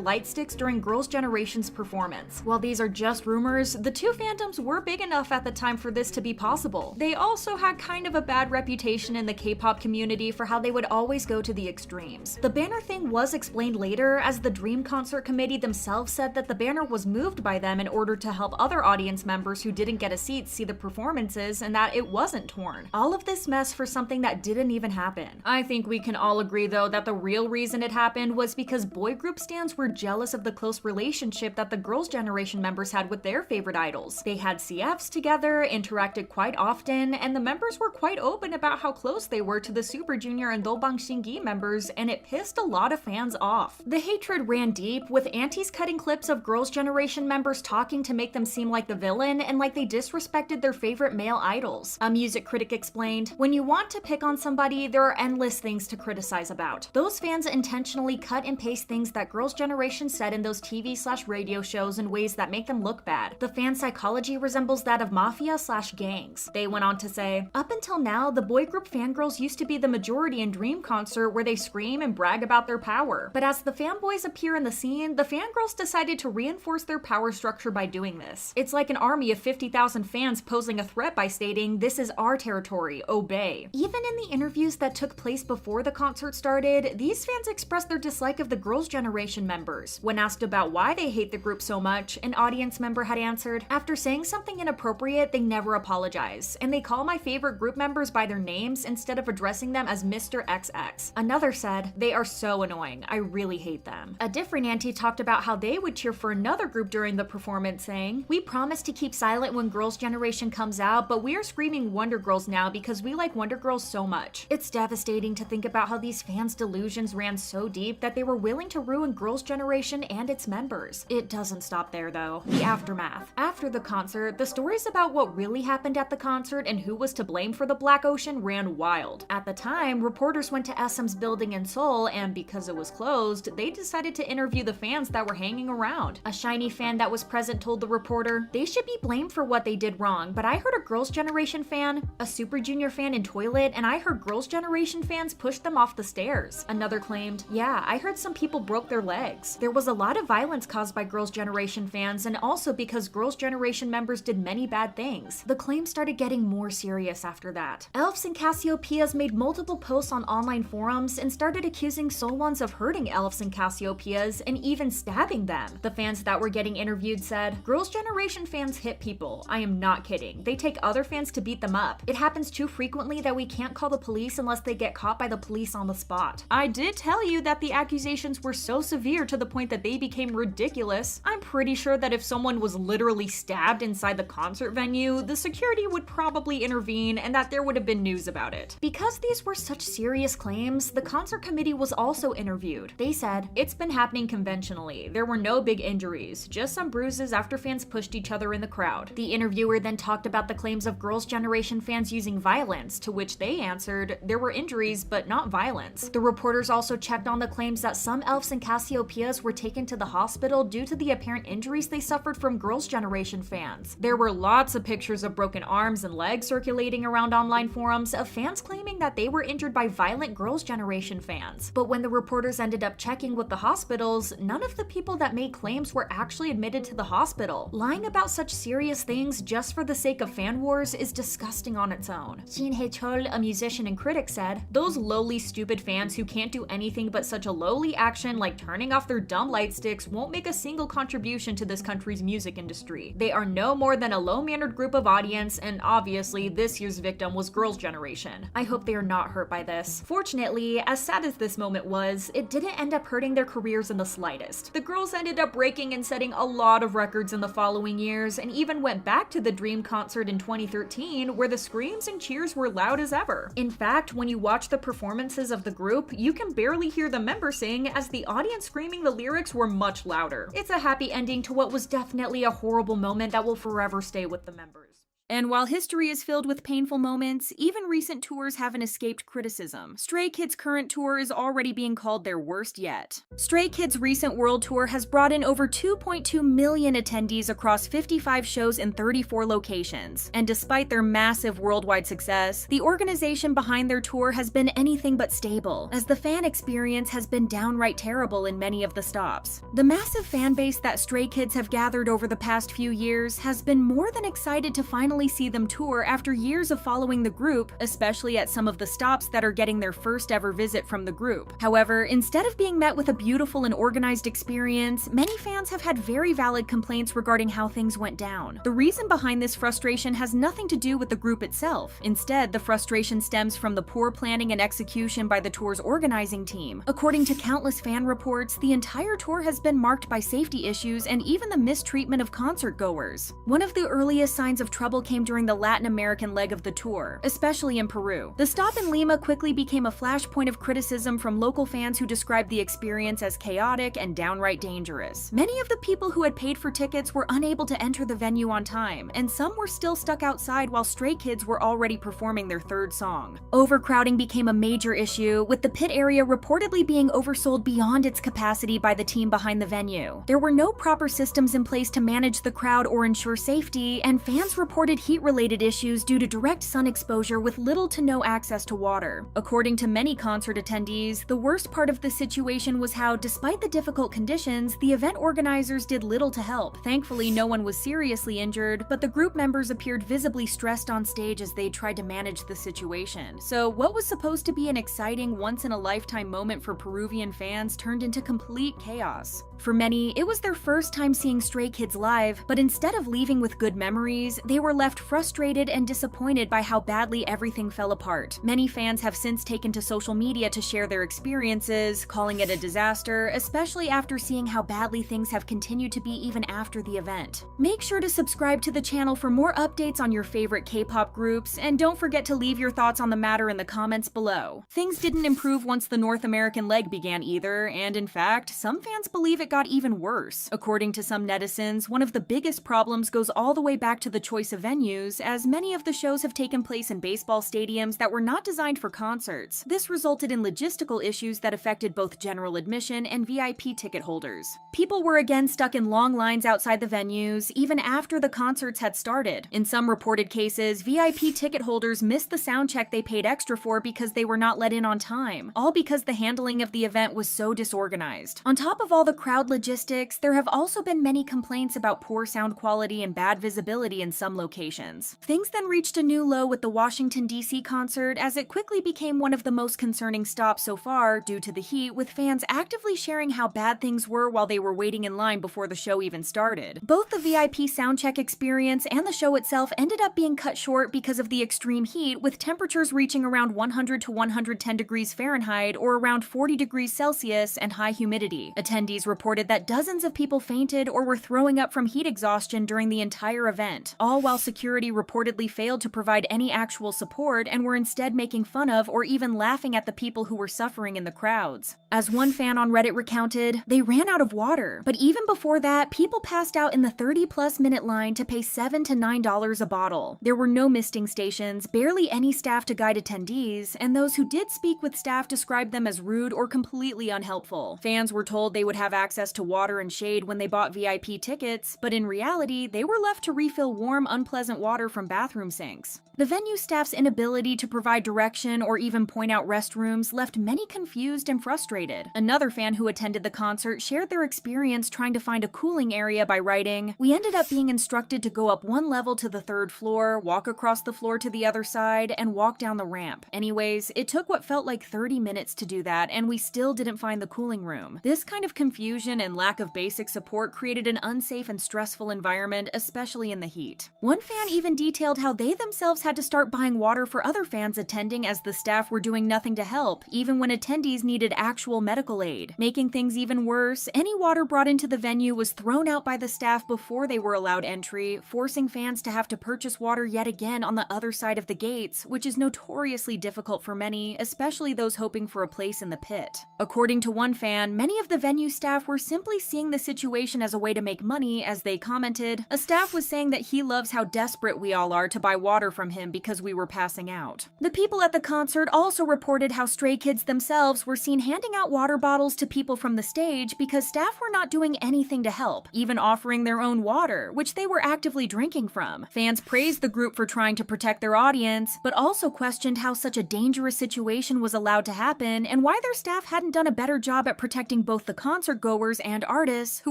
A: light sticks during Girls' Generation's performance. While these are just rumors, the two fandoms were big enough at the time for this to be possible. They also had kind of a bad reputation in the K-pop community for how they would always go to the extremes. The banner thing was explained later, as the Dream Concert Committee themselves said that the banner was moved by them in order to help other audience members who didn't get a seat see the performances, and that it wasn't torn. All of this mess for something that didn't even happen. I think we can all agree though that the real reason it happened was because boy group stans were jealous of the close relationship that the Girls' Generation members had with their favorite idols. They had CFs together, interacted quite often, and the members were quite open about how close they were to the Super Junior and Dolbang Shingi members, and it pissed a lot of fans off. The hatred ran deep, with aunties cutting clips of Girls' Generation members talking to make them seem like the villain and like they disrespected their favorite male idols. A music critic explained, "When you want to pick on somebody, there are endless things to criticize about. Those fans intentionally cut and paste things that Girls' Generation said in those TV/radio shows in ways that make them look bad. The fan psychology resembles that of mafia/gangs." They went on to say, "Up until now, the boy group fangirls used to be the majority in Dream Concert, where they scream and brag about their power. But as the fanboys appear in the scene, the fangirls decided to reinforce their power structure by doing this. It's like an army of 50,000 fans posing a threat by stating, 'This is our territory, obey.'" Even in the interviews that took place before the concert started, these fans expressed their dislike of the Girls' Generation members. When asked about why they hate the group so much, an audience member had answered, "After saying something inappropriate, they never apologize, and they call my favorite group members by their names instead of addressing them as Mr. XX. Another said, "They are so annoying. I really hate them." A different auntie talked about how they would cheer for another group during the performance, saying, "We promise to keep silent when Girls' Generation comes out, but we are screaming Wonder Girls now because we like Wonder Girls so much." It's devastating to think about how these fans' delusions ran so deep that they were willing to ruin Girls' Generation and its members. It doesn't stop there though. The aftermath. After the concert, the stories about what really happened at the concert and who was to blame for the Black Ocean ran wild. At the time, reporters went to SM's building in Seoul, and because it was closed, they decided to interview the fans that were hanging around. A SHINee fan that was present told the reporter, "They should be blamed for what they did wrong, but I heard a Girls' Generation fan, a Super Junior fan in toilet, and I heard Girls' Generation fans pushed them off the stairs." Another claimed, "Yeah, I heard some people broke their legs. There was a lot of violence caused by Girls' Generation fans, and also because Girls' Generation members did many bad things." The claims started getting more serious after that. Elfs and Cassiopeias made multiple posts on online forums and started accusing Sewon's of hurting Elfs and Cassiopeias and even stabbing them. The fans that were getting interviewed said, "Girls' Generation fans hit people. I am not kidding. They take other fans to beat them up. It happens too frequently that we can't call the police unless they get caught by the police on the spot." I did tell you that the accusations were so severe to the point that they became ridiculous. I'm pretty sure that if someone was literally stabbed inside the concert venue, the security would probably intervene and that there would have been news about it. Because these were such serious claims, the concert committee was also interviewed. They said, "It's been happening conventionally. There were no big injuries, just some bruises after fans pushed pushed each other in the crowd. The interviewer then talked about the claims of Girls' Generation fans using violence, to which they answered, there were injuries, but not violence. The reporters also checked on the claims that some elves and Cassiopeias were taken to the hospital due to the apparent injuries they suffered from Girls' Generation fans. There were lots of pictures of broken arms and legs circulating around online forums of fans claiming that they were injured by violent Girls' Generation fans. But when the reporters ended up checking with the hospitals, none of the people that made claims were actually admitted to the hospital. Lying about such serious things just for the sake of fan wars is disgusting on its own. Shin Hae-chul, a musician and critic, said, "Those lowly stupid fans who can't do anything but such a lowly action like turning off their dumb light sticks won't make a single contribution to this country's music industry. They are no more than a low-mannered group of audience, and obviously this year's victim was Girls' Generation. I hope they are not hurt by this." Fortunately, as sad as this moment was, it didn't end up hurting their careers in the slightest. The girls ended up breaking and setting a lot of records in the following years, and even went back to the Dream concert in 2013, where the screams and cheers were loud as ever. In fact, when you watch the performances of the group, you can barely hear the members sing, as the audience screaming the lyrics were much louder. It's a happy ending to what was definitely a horrible moment that will forever stay with the members. And while history is filled with painful moments, even recent tours haven't escaped criticism. Stray Kids' current tour is already being called their worst yet. Stray Kids' recent world tour has brought in over 2.2 million attendees across 55 shows in 34 locations. And despite their massive worldwide success, the organization behind their tour has been anything but stable, as the fan experience has been downright terrible in many of the stops. The massive fan base that Stray Kids have gathered over the past few years has been more than excited to finally see them tour after years of following the group, especially at some of the stops that are getting their first ever visit from the group. However, instead of being met with a beautiful and organized experience, many fans have had very valid complaints regarding how things went down. The reason behind this frustration has nothing to do with the group itself. Instead, the frustration stems from the poor planning and execution by the tour's organizing team. According to countless fan reports, the entire tour has been marked by safety issues and even the mistreatment of concert goers. One of the earliest signs of trouble came during the Latin American leg of the tour, especially in Peru. The stop in Lima quickly became a flashpoint of criticism from local fans who described the experience as chaotic and downright dangerous. Many of the people who had paid for tickets were unable to enter the venue on time, and some were still stuck outside while Stray Kids were already performing their third song. Overcrowding became a major issue, with the pit area reportedly being oversold beyond its capacity by the team behind the venue. There were no proper systems in place to manage the crowd or ensure safety, and fans reported heat-related issues due to direct sun exposure with little to no access to water. According to many concert attendees, the worst part of the situation was how, despite the difficult conditions, the event organizers did little to help. Thankfully, no one was seriously injured, but the group members appeared visibly stressed on stage as they tried to manage the situation. So what was supposed to be an exciting, once-in-a-lifetime moment for Peruvian fans turned into complete chaos. For many, it was their first time seeing Stray Kids live, but instead of leaving with good memories, they were left frustrated and disappointed by how badly everything fell apart. Many fans have since taken to social media to share their experiences, calling it a disaster, especially after seeing how badly things have continued to be even after the event. Make sure to subscribe to the channel for more updates on your favorite K-pop groups, and don't forget to leave your thoughts on the matter in the comments below. Things didn't improve once the North American leg began either, and in fact, some fans believe it got even worse. According to some netizens, one of the biggest problems goes all the way back to the choice of venues, as many of the shows have taken place in baseball stadiums that were not designed for concerts. This resulted in logistical issues that affected both general admission and VIP ticket holders. People were again stuck in long lines outside the venues, even after the concerts had started. In some reported cases, VIP ticket holders missed the sound check they paid extra for because they were not let in on time, all because the handling of the event was so disorganized. On top of all the crowd logistics, there have also been many complaints about poor sound quality and bad visibility in some locations. Things then reached a new low with the Washington, D.C. concert, as it quickly became one of the most concerning stops so far due to the heat, with fans actively sharing how bad things were while they were waiting in line before the show even started. Both the VIP soundcheck experience and the show itself ended up being cut short because of the extreme heat, with temperatures reaching around 100 to 110 degrees Fahrenheit or around 40 degrees Celsius and high humidity. Attendees reported that dozens of people fainted or were throwing up from heat exhaustion during the entire event, all while security reportedly failed to provide any actual support and were instead making fun of or even laughing at the people who were suffering in the crowds. As one fan on Reddit recounted, they ran out of water, but even before that, people passed out in the 30-plus minute line to pay $7 to $9 a bottle. There were no misting stations, barely any staff to guide attendees, and those who did speak with staff described them as rude or completely unhelpful. Fans were told they would have access to water and shade when they bought VIP tickets, but in reality, they were left to refill warm, unpleasant water from bathroom sinks. The venue staff's inability to provide direction or even point out restrooms left many confused and frustrated. Another fan who attended the concert shared their experience trying to find a cooling area by writing, "We ended up being instructed to go up one level to the third floor, walk across the floor to the other side, and walk down the ramp. Anyways, it took what felt like 30 minutes to do that, and we still didn't find the cooling room." This kind of confusion and lack of basic support created an unsafe and stressful environment, especially in the heat. One fan even detailed how they themselves had to start buying water for other fans attending as the staff were doing nothing to help, even when attendees needed actual medical aid. Making things even worse, any water brought into the venue was thrown out by the staff before they were allowed entry, forcing fans to have to purchase water yet again on the other side of the gates, which is notoriously difficult for many, especially those hoping for a place in the pit. According to one fan, many of the venue staff were simply seeing the situation as a way to make money, as they commented, "A staff was saying that he loves how desperate we all are to buy water from him because we were passing out." The people at the concert also reported how stray kids themselves were seen handing out water bottles to people from the stage because staff were not doing anything to help, even offering their own water, which they were actively drinking from. Fans praised the group for trying to protect their audience, but also questioned how such a dangerous situation was allowed to happen and why their staff hadn't done a better job at protecting both the concert goers and artists, who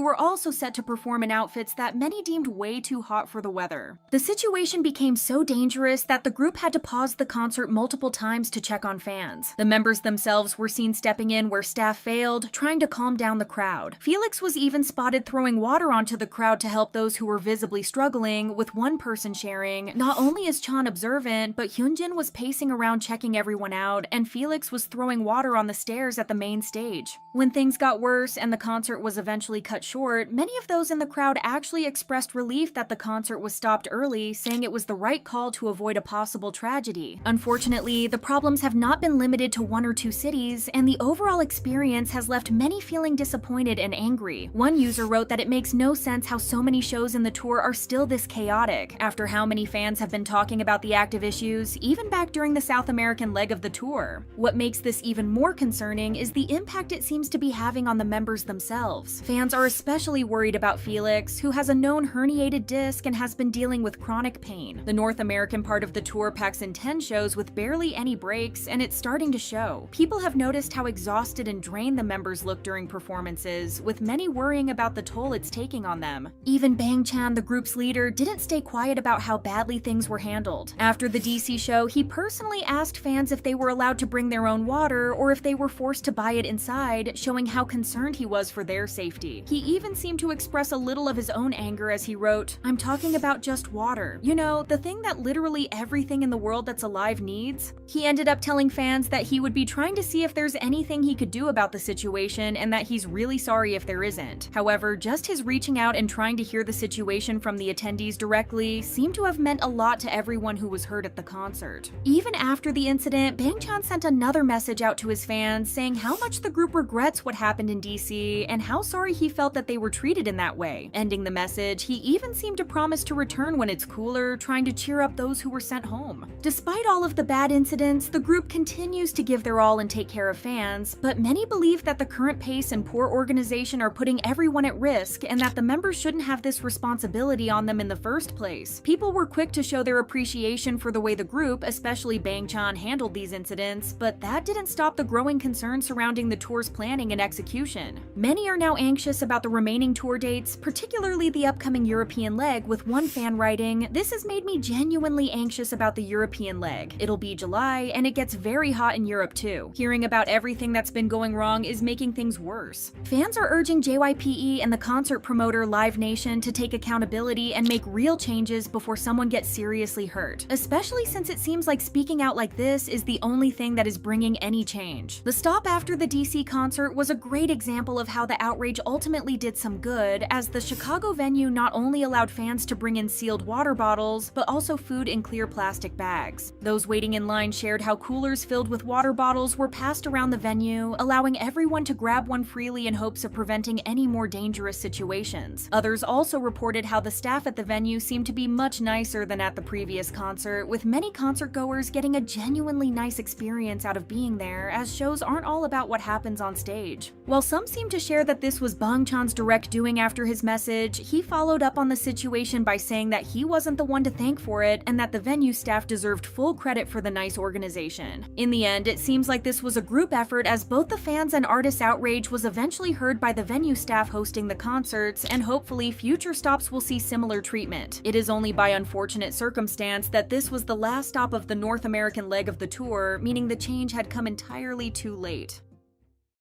A: were also set to perform in outfits that many deemed way too hot for the weather. The situation became so dangerous that the group had to pause the concert multiple times to check on fans. The members themselves were seen stepping in where staff failed, trying to calm down the crowd. Felix was even spotted throwing water onto the crowd to help those who were visibly struggling, with one person sharing, "Not only is Chan observant, but Hyunjin was pacing around checking everyone out, and Felix was throwing water on the stairs at the main stage." When things got worse and the concert was eventually cut short, many of those in the crowd actually expressed relief that the concert was stopped early, saying it was the right call to avoid a possible tragedy. Unfortunately, the problems have not been limited to one or two cities, and the overall experience has left many feeling disappointed and angry. One user wrote that it makes no sense how so many shows in the tour are still this chaotic, after how many fans have been talking about the active issues, even back during the South American leg of the tour. What makes this even more concerning is the impact it seems to be having on the members themselves. Fans are especially worried about Felix, who has a known herniated disc and has been dealing with chronic pain. The North American part of the tour packs in 10 shows with barely any breaks, and it's starting to show. People have noticed how exhausted and drained the members look during performances, with many worrying about the toll it's taking on them. Even Bang Chan, the group's leader, didn't stay quiet about how badly things were handled. After the DC show, he personally asked fans if they were allowed to bring their own water or if they were forced to buy it inside, showing how concerned he was for their safety. He even seemed to express a little of his own anger as he wrote, "I'm talking about just water. You know, the thing that literally everything in the world that's alive needs." He ended up telling fans that he would be trying to see if there's anything he could do about the situation and that he's really sorry if there isn't. However, just his reaching out and trying to hear the situation from the attendees directly seemed to have meant a lot to everyone who was hurt at the concert. Even after the incident, Bang Chan sent another message out to his fans saying how much the group regrets what happened in DC and how sorry he felt that they were treated in that way. Ending the message, he even seemed to promise to return when it's cooler, trying to cheer up those who were sent home. Despite all of the bad incidents, the group continues to give their all and take care of fans, but many believe that the current pace and poor organization are putting everyone at risk and that the members shouldn't have this responsibility on them in the first place. People were quick to show their appreciation for the way the group, especially Bang Chan, handled these incidents, but that didn't stop the growing concern surrounding the tour's planning and execution. Many are now anxious about the remaining tour dates, particularly the upcoming European leg, with one fan writing, "This has made me genuinely anxious about the European leg. It'll be July, and it gets very hot in Europe too. Hearing about everything that's been going wrong is making things worse." Fans are urging JYPE and the concert promoter Live Nation to take accountability and make real changes before someone gets seriously hurt, especially since it seems like speaking out like this is the only thing that is bringing any change. The stop after the DC concert was a great example of how the outrage ultimately did some good, as the Chicago venue not only allowed fans to bring in sealed water bottles, but also food in clear plastic bags. Those waiting in line shared how coolers filled with water bottles were passed around the venue, allowing everyone to grab one freely in hopes of preventing any more dangerous situations. Others also reported how the staff at the venue seemed to be much nicer than at the previous concert, with many concertgoers getting a genuinely nice experience out of being there, as shows aren't all about what happens on stage. While some seem to share that this was Bangchan's direct doing after his message, he followed up on the situation by saying that he wasn't the one to thank for it and that the venue staff deserved full credit for the nice organization. In the end, it seems like this was a group effort, as both the fans' and artists' outrage was eventually heard by the venue staff hosting the concerts, and hopefully future stops will see similar treatment. It is only by unfortunate circumstance that this was the last stop of the North American leg of the tour, meaning the change had come entirely too late.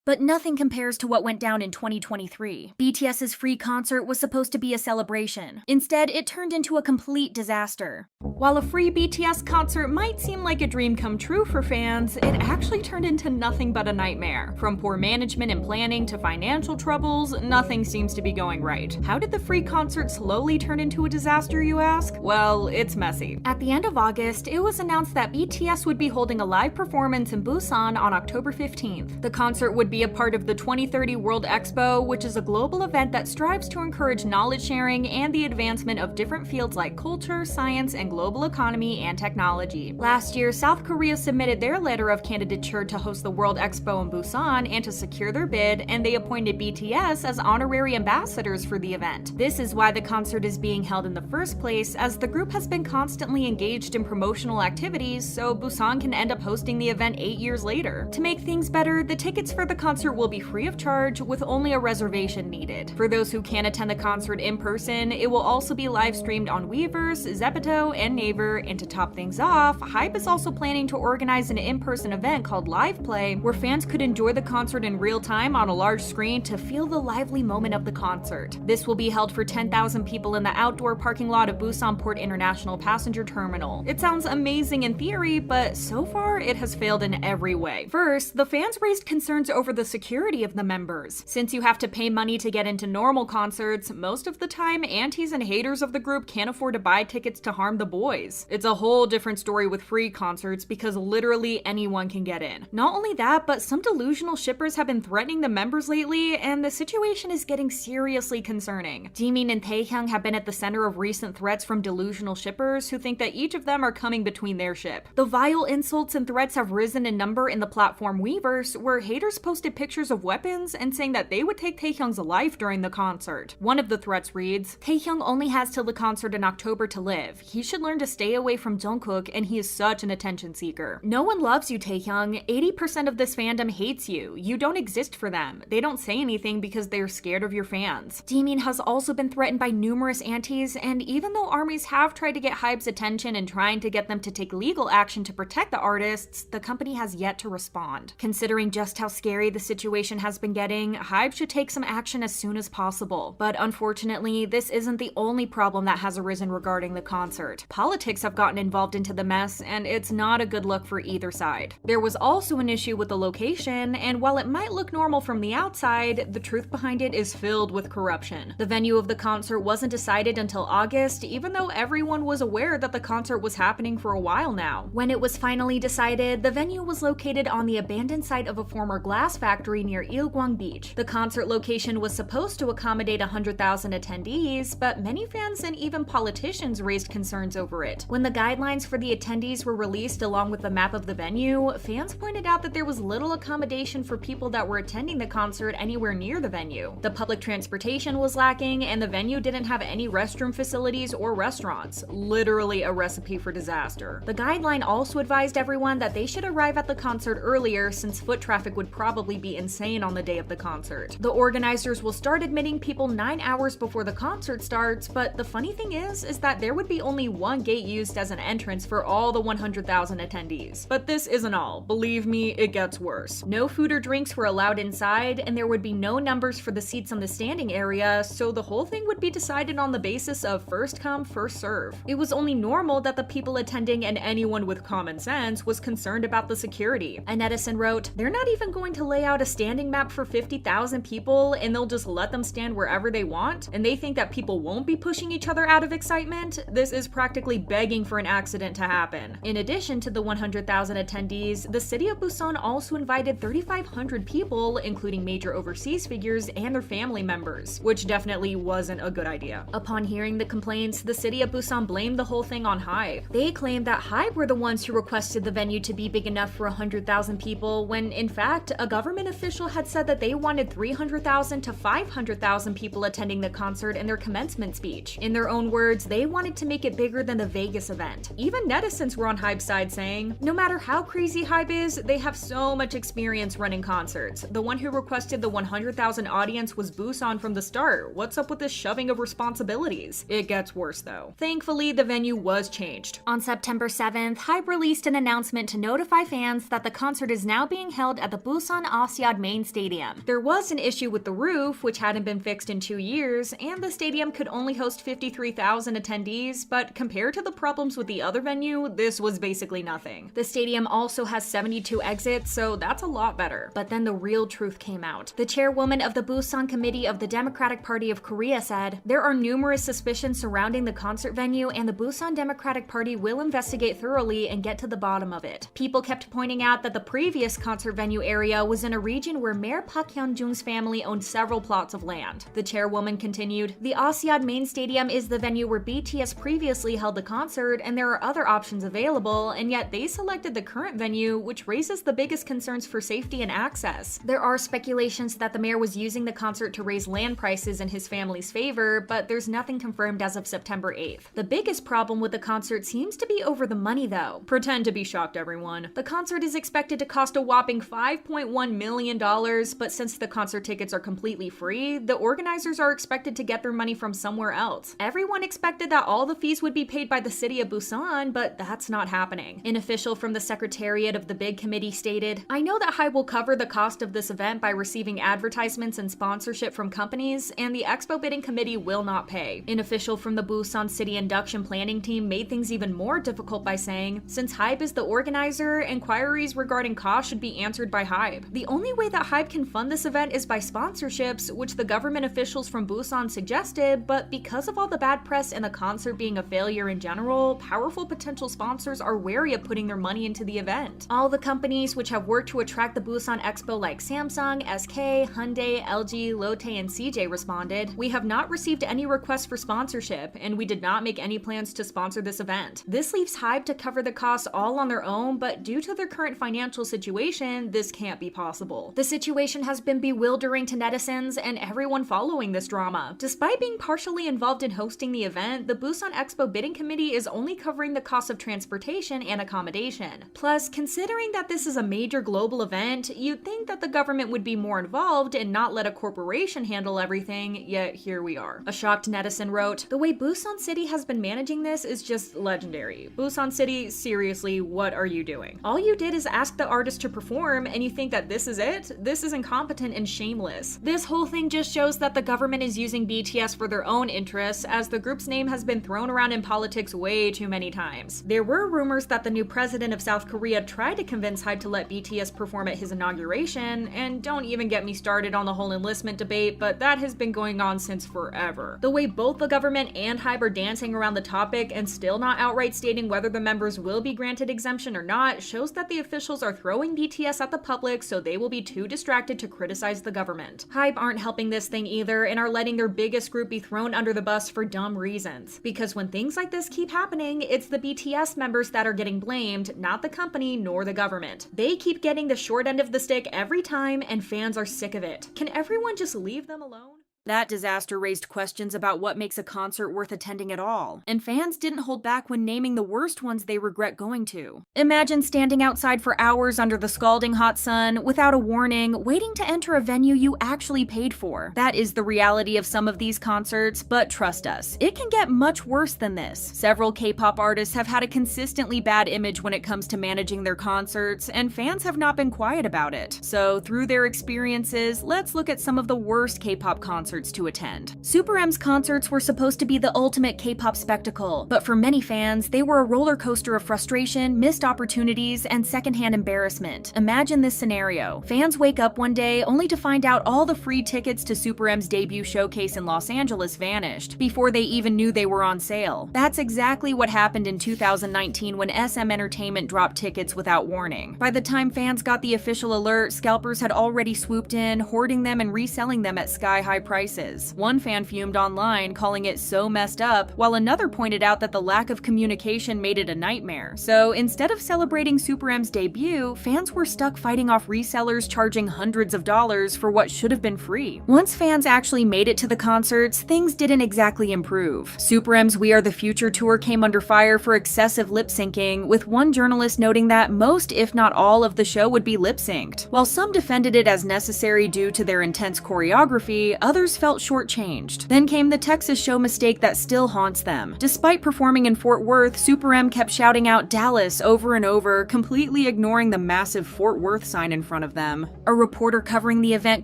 A: But nothing compares to what went down in 2023. BTS's free concert was supposed to be a celebration. Instead, it turned into a complete disaster. While a free BTS concert might seem like a dream come true for fans, it actually turned into nothing but a nightmare. From poor management and planning to financial troubles, nothing seems to be going right. How did the free concert slowly turn into a disaster, you ask? Well, it's messy. At the end of August, it was announced that BTS would be holding a live performance in Busan on October 15th. The concert would be a part of the 2030 World Expo, which is a global event that strives to encourage knowledge sharing and the advancement of different fields like culture, science, and global economy and technology. Last year, South Korea submitted their letter of candidature to host the World Expo in Busan and to secure their bid, and they appointed BTS as honorary ambassadors for the event. This is why the concert is being held in the first place, as the group has been constantly engaged in promotional activities, so Busan can end up hosting the event 8 years later. To make things better, the tickets for the concert will be free of charge, with only a reservation needed. For those who can't attend the concert in person, it will also be live streamed on Weverse, Zepeto, and Naver, and to top things off, HYBE is also planning to organize an in-person event called Live Play, where fans could enjoy the concert in real time on a large screen to feel the lively moment of the concert. This will be held for 10,000 people in the outdoor parking lot of Busan Port International Passenger Terminal. It sounds amazing in theory, but so far it has failed in every way. First, the fans raised concerns over the security of the members. Since you have to pay money to get into normal concerts, most of the time antis and haters of the group can't afford to buy tickets to harm the boys. It's a whole different story with free concerts because literally anyone can get in. Not only that, but some delusional shippers have been threatening the members lately, and the situation is getting seriously concerning. Jimin and Taehyun have been at the center of recent threats from delusional shippers who think that each of them are coming between their ship. The vile insults and threats have risen in number in the platform Weverse, where haters posted pictures of weapons and saying that they would take Taehyun's life during the concert. One of the threats reads, "Taehyun only has till the concert in October to live. He should learn to stay away from Jungkook, and he is such an attention seeker. No one loves you, Taehyun. 80% of this fandom hates you. You don't exist for them. They don't say anything because they're scared of your fans." Jimin has also been threatened by numerous antis, and even though armies have tried to get HYBE's attention and trying to get them to take legal action to protect the artists, the company has yet to respond. Considering just how scary the situation has been getting, HYBE should take some action as soon as possible. But unfortunately, this isn't the only problem that has arisen regarding the concert. Politics have gotten involved into the mess, and it's not a good look for either side. There was also an issue with the location, and while it might look normal from the outside, the truth behind it is filled with corruption. The venue of the concert wasn't decided until August, even though everyone was aware that the concert was happening for a while now. When it was finally decided, the venue was located on the abandoned site of a former glass factory near Ilgwang Beach. The concert location was supposed to accommodate 100,000 attendees, but many fans and even politicians raised concerns over it. When the guidelines for the attendees were released along with the map of the venue, fans pointed out that there was little accommodation for people that were attending the concert anywhere near the venue. The public transportation was lacking, and the venue didn't have any restroom facilities or restaurants. Literally a recipe for disaster. The guideline also advised everyone that they should arrive at the concert earlier, since foot traffic would probably be insane on the day of the concert. The organizers will start admitting people 9 hours before the concert starts, but the funny thing is that there would be only one gate used as an entrance for all the 100,000 attendees. But this isn't all. Believe me, it gets worse. No food or drinks were allowed inside, and there would be no numbers for the seats on the standing area, so the whole thing would be decided on the basis of first come, first serve. It was only normal that the people attending and anyone with common sense was concerned about the security. A netizen wrote, "They're not even going to let lay out a standing map for 50,000 people and they'll just let them stand wherever they want, and they think that people won't be pushing each other out of excitement, this is practically begging for an accident to happen. In addition to the 100,000 attendees, the city of Busan also invited 3,500 people, including major overseas figures and their family members, which definitely wasn't a good idea. Upon hearing the complaints, the city of Busan blamed the whole thing on HYBE. They claimed that HYBE were the ones who requested the venue to be big enough for 100,000 people, when in fact, a government official had said that they wanted 300,000 to 500,000 people attending the concert in their commencement speech. In their own words, they wanted to make it bigger than the Vegas event. Even netizens were on HYBE's side saying, no matter how crazy HYBE is, they have so much experience running concerts. The one who requested the 100,000 audience was Busan from the start. What's up with this shoving of responsibilities? It gets worse though. Thankfully, the venue was changed. On September 7th, HYBE released an announcement to notify fans that the concert is now being held at the Busan Asiad main stadium. There was an issue with the roof, which hadn't been fixed in 2 years, and the stadium could only host 53,000 attendees, but compared to the problems with the other venue, this was basically nothing. The stadium also has 72 exits, so that's a lot better. But then the real truth came out. The chairwoman of the Busan Committee of the Democratic Party of Korea said, there are numerous suspicions surrounding the concert venue, and the Busan Democratic Party will investigate thoroughly and get to the bottom of it. People kept pointing out that the previous concert venue area was in a region where Mayor Park Hyunjin's family owned several plots of land. The chairwoman continued, the Asiad main stadium is the venue where BTS previously held the concert, and there are other options available, and yet they selected the current venue, which raises the biggest concerns for safety and access. There are speculations that the mayor was using the concert to raise land prices in his family's favor, but there's nothing confirmed as of September 8th. The biggest problem with the concert seems to be over the money though. Pretend to be shocked, everyone. The concert is expected to cost a whopping $5.1 million, but since the concert tickets are completely free, the organizers are expected to get their money from somewhere else. Everyone expected that all the fees would be paid by the city of Busan, but that's not happening. An official from the secretariat of the big committee stated, I know that HYBE will cover the cost of this event by receiving advertisements and sponsorship from companies, and the expo bidding committee will not pay. An official from the Busan City Induction Planning Team made things even more difficult by saying, since HYBE is the organizer, inquiries regarding costs should be answered by HYBE. The only way that HYBE can fund this event is by sponsorships, which the government officials from Busan suggested, but because of all the bad press and the concert being a failure in general, powerful potential sponsors are wary of putting their money into the event. All the companies which have worked to attract the Busan Expo like Samsung, SK, Hyundai, LG, Lotte, and CJ responded, we have not received any requests for sponsorship, and we did not make any plans to sponsor this event. This leaves HYBE to cover the costs all on their own, but due to their current financial situation, this can't be possible. The situation has been bewildering to netizens and everyone following this drama. Despite being partially involved in hosting the event, the Busan Expo bidding committee is only covering the cost of transportation and accommodation. Plus, considering that this is a major global event, you'd think that the government would be more involved and not let a corporation handle everything, yet here we are. A shocked netizen wrote, the way Busan City has been managing this is just legendary. Busan City, seriously, what are you doing? All you did is ask the artist to perform, and you think that this is it? This is incompetent and shameless. This whole thing just shows that the government is using BTS for their own interests, as the group's name has been thrown around in politics way too many times. There were rumors that the new president of South Korea tried to convince HYBE to let BTS perform at his inauguration, and don't even get me started on the whole enlistment debate, but that has been going on since forever. The way both the government and HYBE are dancing around the topic and still not outright stating whether the members will be granted exemption or not shows that the officials are throwing BTS at the public so they will be too distracted to criticize the government. HYBE aren't helping this thing either and are letting their biggest group be thrown under the bus for dumb reasons. Because when things like this keep happening, it's the BTS members that are getting blamed, not the company nor the government. They keep getting the short end of the stick every time and fans are sick of it. Can everyone just leave them alone? That disaster raised questions about what makes a concert worth attending at all, and fans didn't hold back when naming the worst ones they regret going to. Imagine standing outside for hours under the scalding hot sun, without a warning, waiting to enter a venue you actually paid for. That is the reality of some of these concerts, but trust us, it can get much worse than this. Several K-pop artists have had a consistently bad image when it comes to managing their concerts, and fans have not been quiet about it. So, through their experiences, let's look at some of the worst K-pop concerts concerts to attend. Super M's concerts were supposed to be the ultimate K-pop spectacle, but for many fans, they were a roller coaster of frustration, missed opportunities, and secondhand embarrassment. Imagine this scenario. Fans wake up one day only to find out all the free tickets to Super M's debut showcase in Los Angeles vanished before they even knew they were on sale. That's exactly what happened in 2019 when SM Entertainment dropped tickets without warning. By the time fans got the official alert, scalpers had already swooped in, hoarding them and reselling them at sky-high prices. One fan fumed online, calling it so messed up, while another pointed out that the lack of communication made it a nightmare. So instead of celebrating Super M's debut, fans were stuck fighting off resellers charging hundreds of dollars for what should have been free. Once fans actually made it to the concerts, things didn't exactly improve. Super M's We Are the Future tour came under fire for excessive lip-syncing, with one journalist noting that most, if not all, of the show would be lip-synced. While some defended it as necessary due to their intense choreography, others felt shortchanged. Then came the Texas show mistake that still haunts them. Despite performing in Fort Worth, Super M kept shouting out Dallas over and over, completely ignoring the massive Fort Worth sign in front of them. A reporter covering the event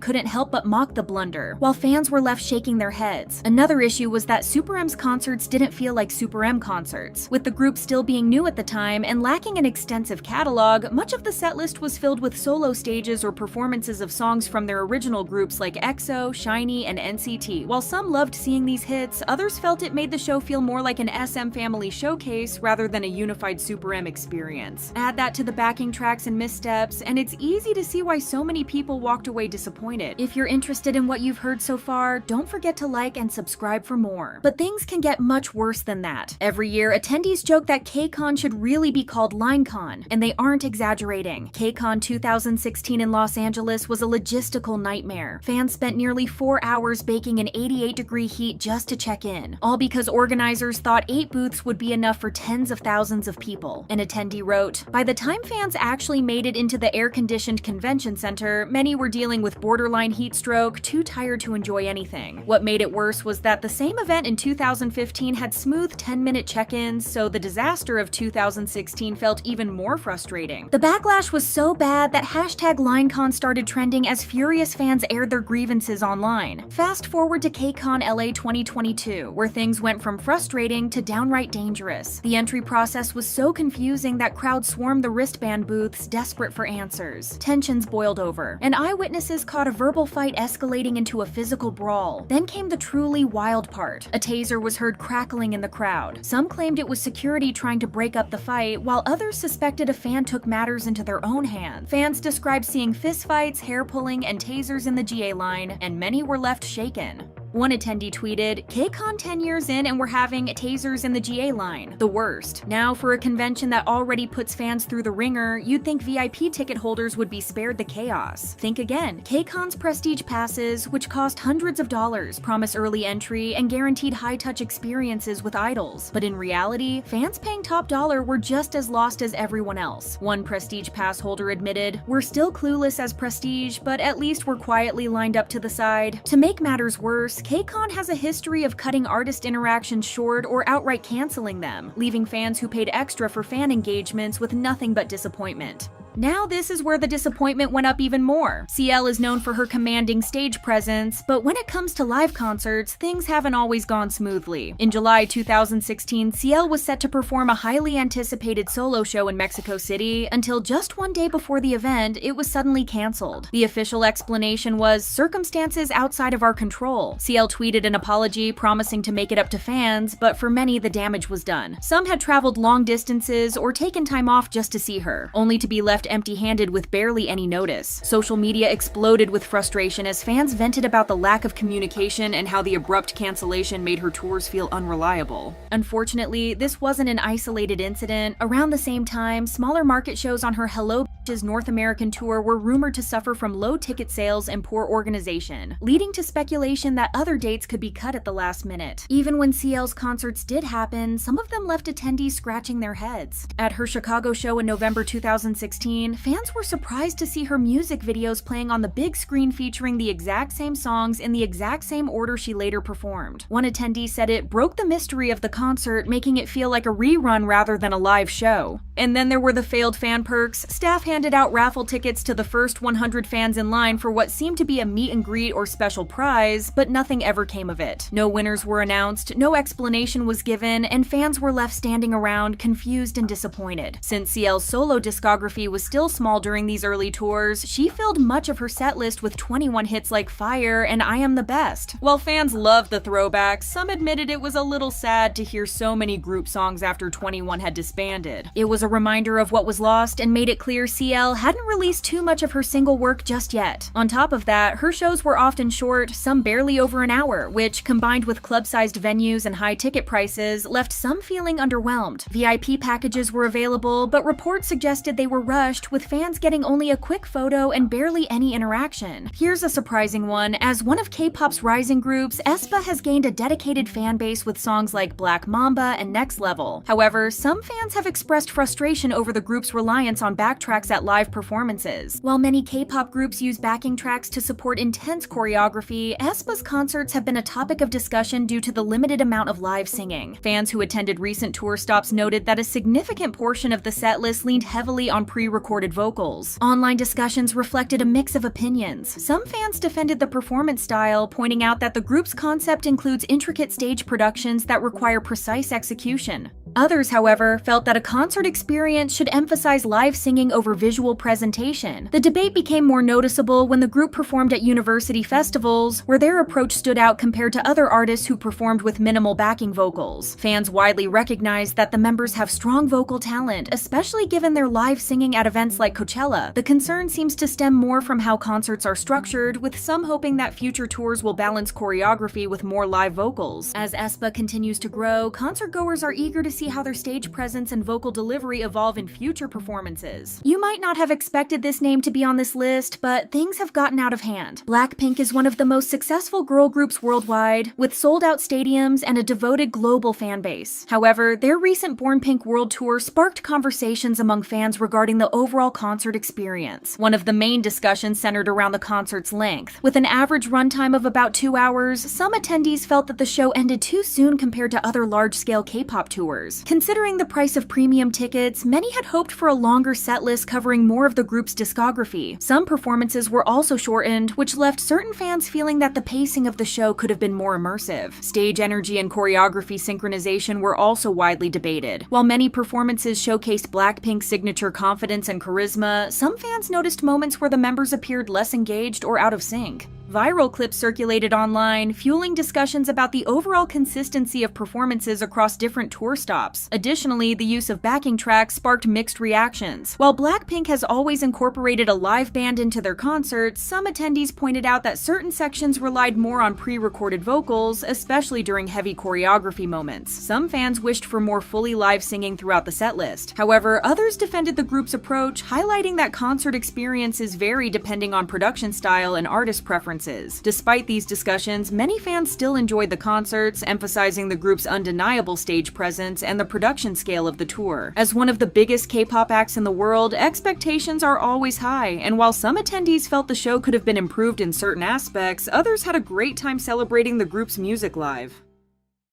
A: couldn't help but mock the blunder, while fans were left shaking their heads. Another issue was that Super M's concerts didn't feel like Super M concerts. With the group still being new at the time and lacking an extensive catalog, much of the setlist was filled with solo stages or performances of songs from their original groups like EXO, SHINee, and NCT. While some loved seeing these hits, others felt it made the show feel more like an SM family showcase rather than a unified Super M experience. Add that to the backing tracks and missteps, and it's easy to see why so many people walked away disappointed. If you're interested in what you've heard so far, don't forget to like and subscribe for more. But things can get much worse than that. Every year, attendees joke that KCON should really be called LineCon, and they aren't exaggerating. KCON 2016 in Los Angeles was a logistical nightmare. Fans spent nearly 4 hours baking in 88-degree heat just to check in, all because organizers thought 8 booths would be enough for tens of thousands of people. An attendee wrote, "By the time fans actually made it into the air-conditioned convention center, many were dealing with borderline heat stroke, too tired to enjoy anything." What made it worse was that the same event in 2015 had smooth 10-minute check-ins, so the disaster of 2016 felt even more frustrating. The backlash was so bad that #LineCon started trending as furious fans aired their grievances online. Fast forward to KCON LA 2022, where things went from frustrating to downright dangerous. The entry process was so confusing that crowds swarmed the wristband booths, desperate for answers. Tensions boiled over, and eyewitnesses caught a verbal fight escalating into a physical brawl. Then came the truly wild part. A taser was heard crackling in the crowd. Some claimed it was security trying to break up the fight, while others suspected a fan took matters into their own hands. Fans described seeing fistfights, hair pulling, and tasers in the GA line, and many were left shaken. One attendee tweeted, "KCON 10 years in and we're having tasers in the GA line. The worst. Now for a convention that already puts fans through the ringer, you'd think VIP ticket holders would be spared the chaos. Think again. KCON's prestige passes, which cost hundreds of dollars, promise early entry and guaranteed high-touch experiences with idols. But in reality, fans paying top dollar were just as lost as everyone else." One prestige pass holder admitted, "We're still clueless as prestige, but at least we're quietly lined up to the side." To make matters worse, KCON has a history of cutting artist interactions short or outright canceling them, leaving fans who paid extra for fan engagements with nothing but disappointment. Now this is where the disappointment went up even more. CL is known for her commanding stage presence, but when it comes to live concerts, things haven't always gone smoothly. In July 2016, CL was set to perform a highly anticipated solo show in Mexico City until just one day before the event, it was suddenly canceled. The official explanation was circumstances outside of our control. CL tweeted an apology promising to make it up to fans, but for many the damage was done. Some had traveled long distances or taken time off just to see her, only to be left empty-handed with barely any notice. Social media exploded with frustration as fans vented about the lack of communication and how the abrupt cancellation made her tours feel unreliable. Unfortunately, this wasn't an isolated incident. Around the same time, smaller market shows on her Hello Bitches North American tour were rumored to suffer from low ticket sales and poor organization, leading to speculation that other dates could be cut at the last minute. Even when CL's concerts did happen, some of them left attendees scratching their heads. At her Chicago show in November 2016, fans were surprised to see her music videos playing on the big screen featuring the exact same songs in the exact same order she later performed. One attendee said it broke the mystery of the concert, making it feel like a rerun rather than a live show. And then there were the failed fan perks. Staff handed out raffle tickets to the first 100 fans in line for what seemed to be a meet and greet or special prize, but nothing ever came of it. No winners were announced, no explanation was given, and fans were left standing around, confused and disappointed. Since CL's solo discography was still small during these early tours, she filled much of her setlist with 21 hits like Fire and I Am the Best. While fans loved the throwbacks, some admitted it was a little sad to hear so many group songs after 21 had disbanded. It was a reminder of what was lost and made it clear CL hadn't released too much of her single work just yet. On top of that, her shows were often short, some barely over an hour, which, combined with club-sized venues and high ticket prices, left some feeling underwhelmed. VIP packages were available, but reports suggested they were rushed, with fans getting only a quick photo and barely any interaction. Here's a surprising one. As one of K-pop's rising groups, aespa has gained a dedicated fan base with songs like Black Mamba and Next Level. However, some fans have expressed frustration over the group's reliance on backtracks at live performances. While many K-pop groups use backing tracks to support intense choreography, aespa's concerts have been a topic of discussion due to the limited amount of live singing. Fans who attended recent tour stops noted that a significant portion of the setlist leaned heavily on pre-recorded vocals. Online discussions reflected a mix of opinions. Some fans defended the performance style, pointing out that the group's concept includes intricate stage productions that require precise execution. Others, however, felt that a concert experience should emphasize live singing over visual presentation. The debate became more noticeable when the group performed at university festivals, where their approach stood out compared to other artists who performed with minimal backing vocals. Fans widely recognized that the members have strong vocal talent, especially given their live singing at events like Coachella. The concern seems to stem more from how concerts are structured, with some hoping that future tours will balance choreography with more live vocals. As aespa continues to grow, concertgoers are eager to see how their stage presence and vocal delivery evolve in future performances. You might not have expected this name to be on this list, but things have gotten out of hand. BLACKPINK is one of the most successful girl groups worldwide, with sold-out stadiums and a devoted global fan base. However, their recent Born Pink World Tour sparked conversations among fans regarding the overall concert experience. One of the main discussions centered around the concert's length. With an average runtime of about 2 hours, some attendees felt that the show ended too soon compared to other large-scale K-pop tours. Considering the price of premium tickets, many had hoped for a longer setlist covering more of the group's discography. Some performances were also shortened, which left certain fans feeling that the pacing of the show could have been more immersive. Stage energy and choreography synchronization were also widely debated. While many performances showcased BLACKPINK's signature confidence and charisma, some fans noticed moments where the members appeared less engaged or out of sync. Viral clips circulated online, fueling discussions about the overall consistency of performances across different tour stops. Additionally, the use of backing tracks sparked mixed reactions. While BLACKPINK has always incorporated a live band into their concerts, some attendees pointed out that certain sections relied more on pre-recorded vocals, especially during heavy choreography moments. Some fans wished for more fully live singing throughout the setlist. However, others defended the group's approach, highlighting that concert experiences vary depending on production style and artist preferences. Despite these discussions, many fans still enjoyed the concerts, emphasizing the group's undeniable stage presence and the production scale of the tour. As one of the biggest K-pop acts in the world, expectations are always high, and while some attendees felt the show could have been improved in certain aspects, others had a great time celebrating the group's music live.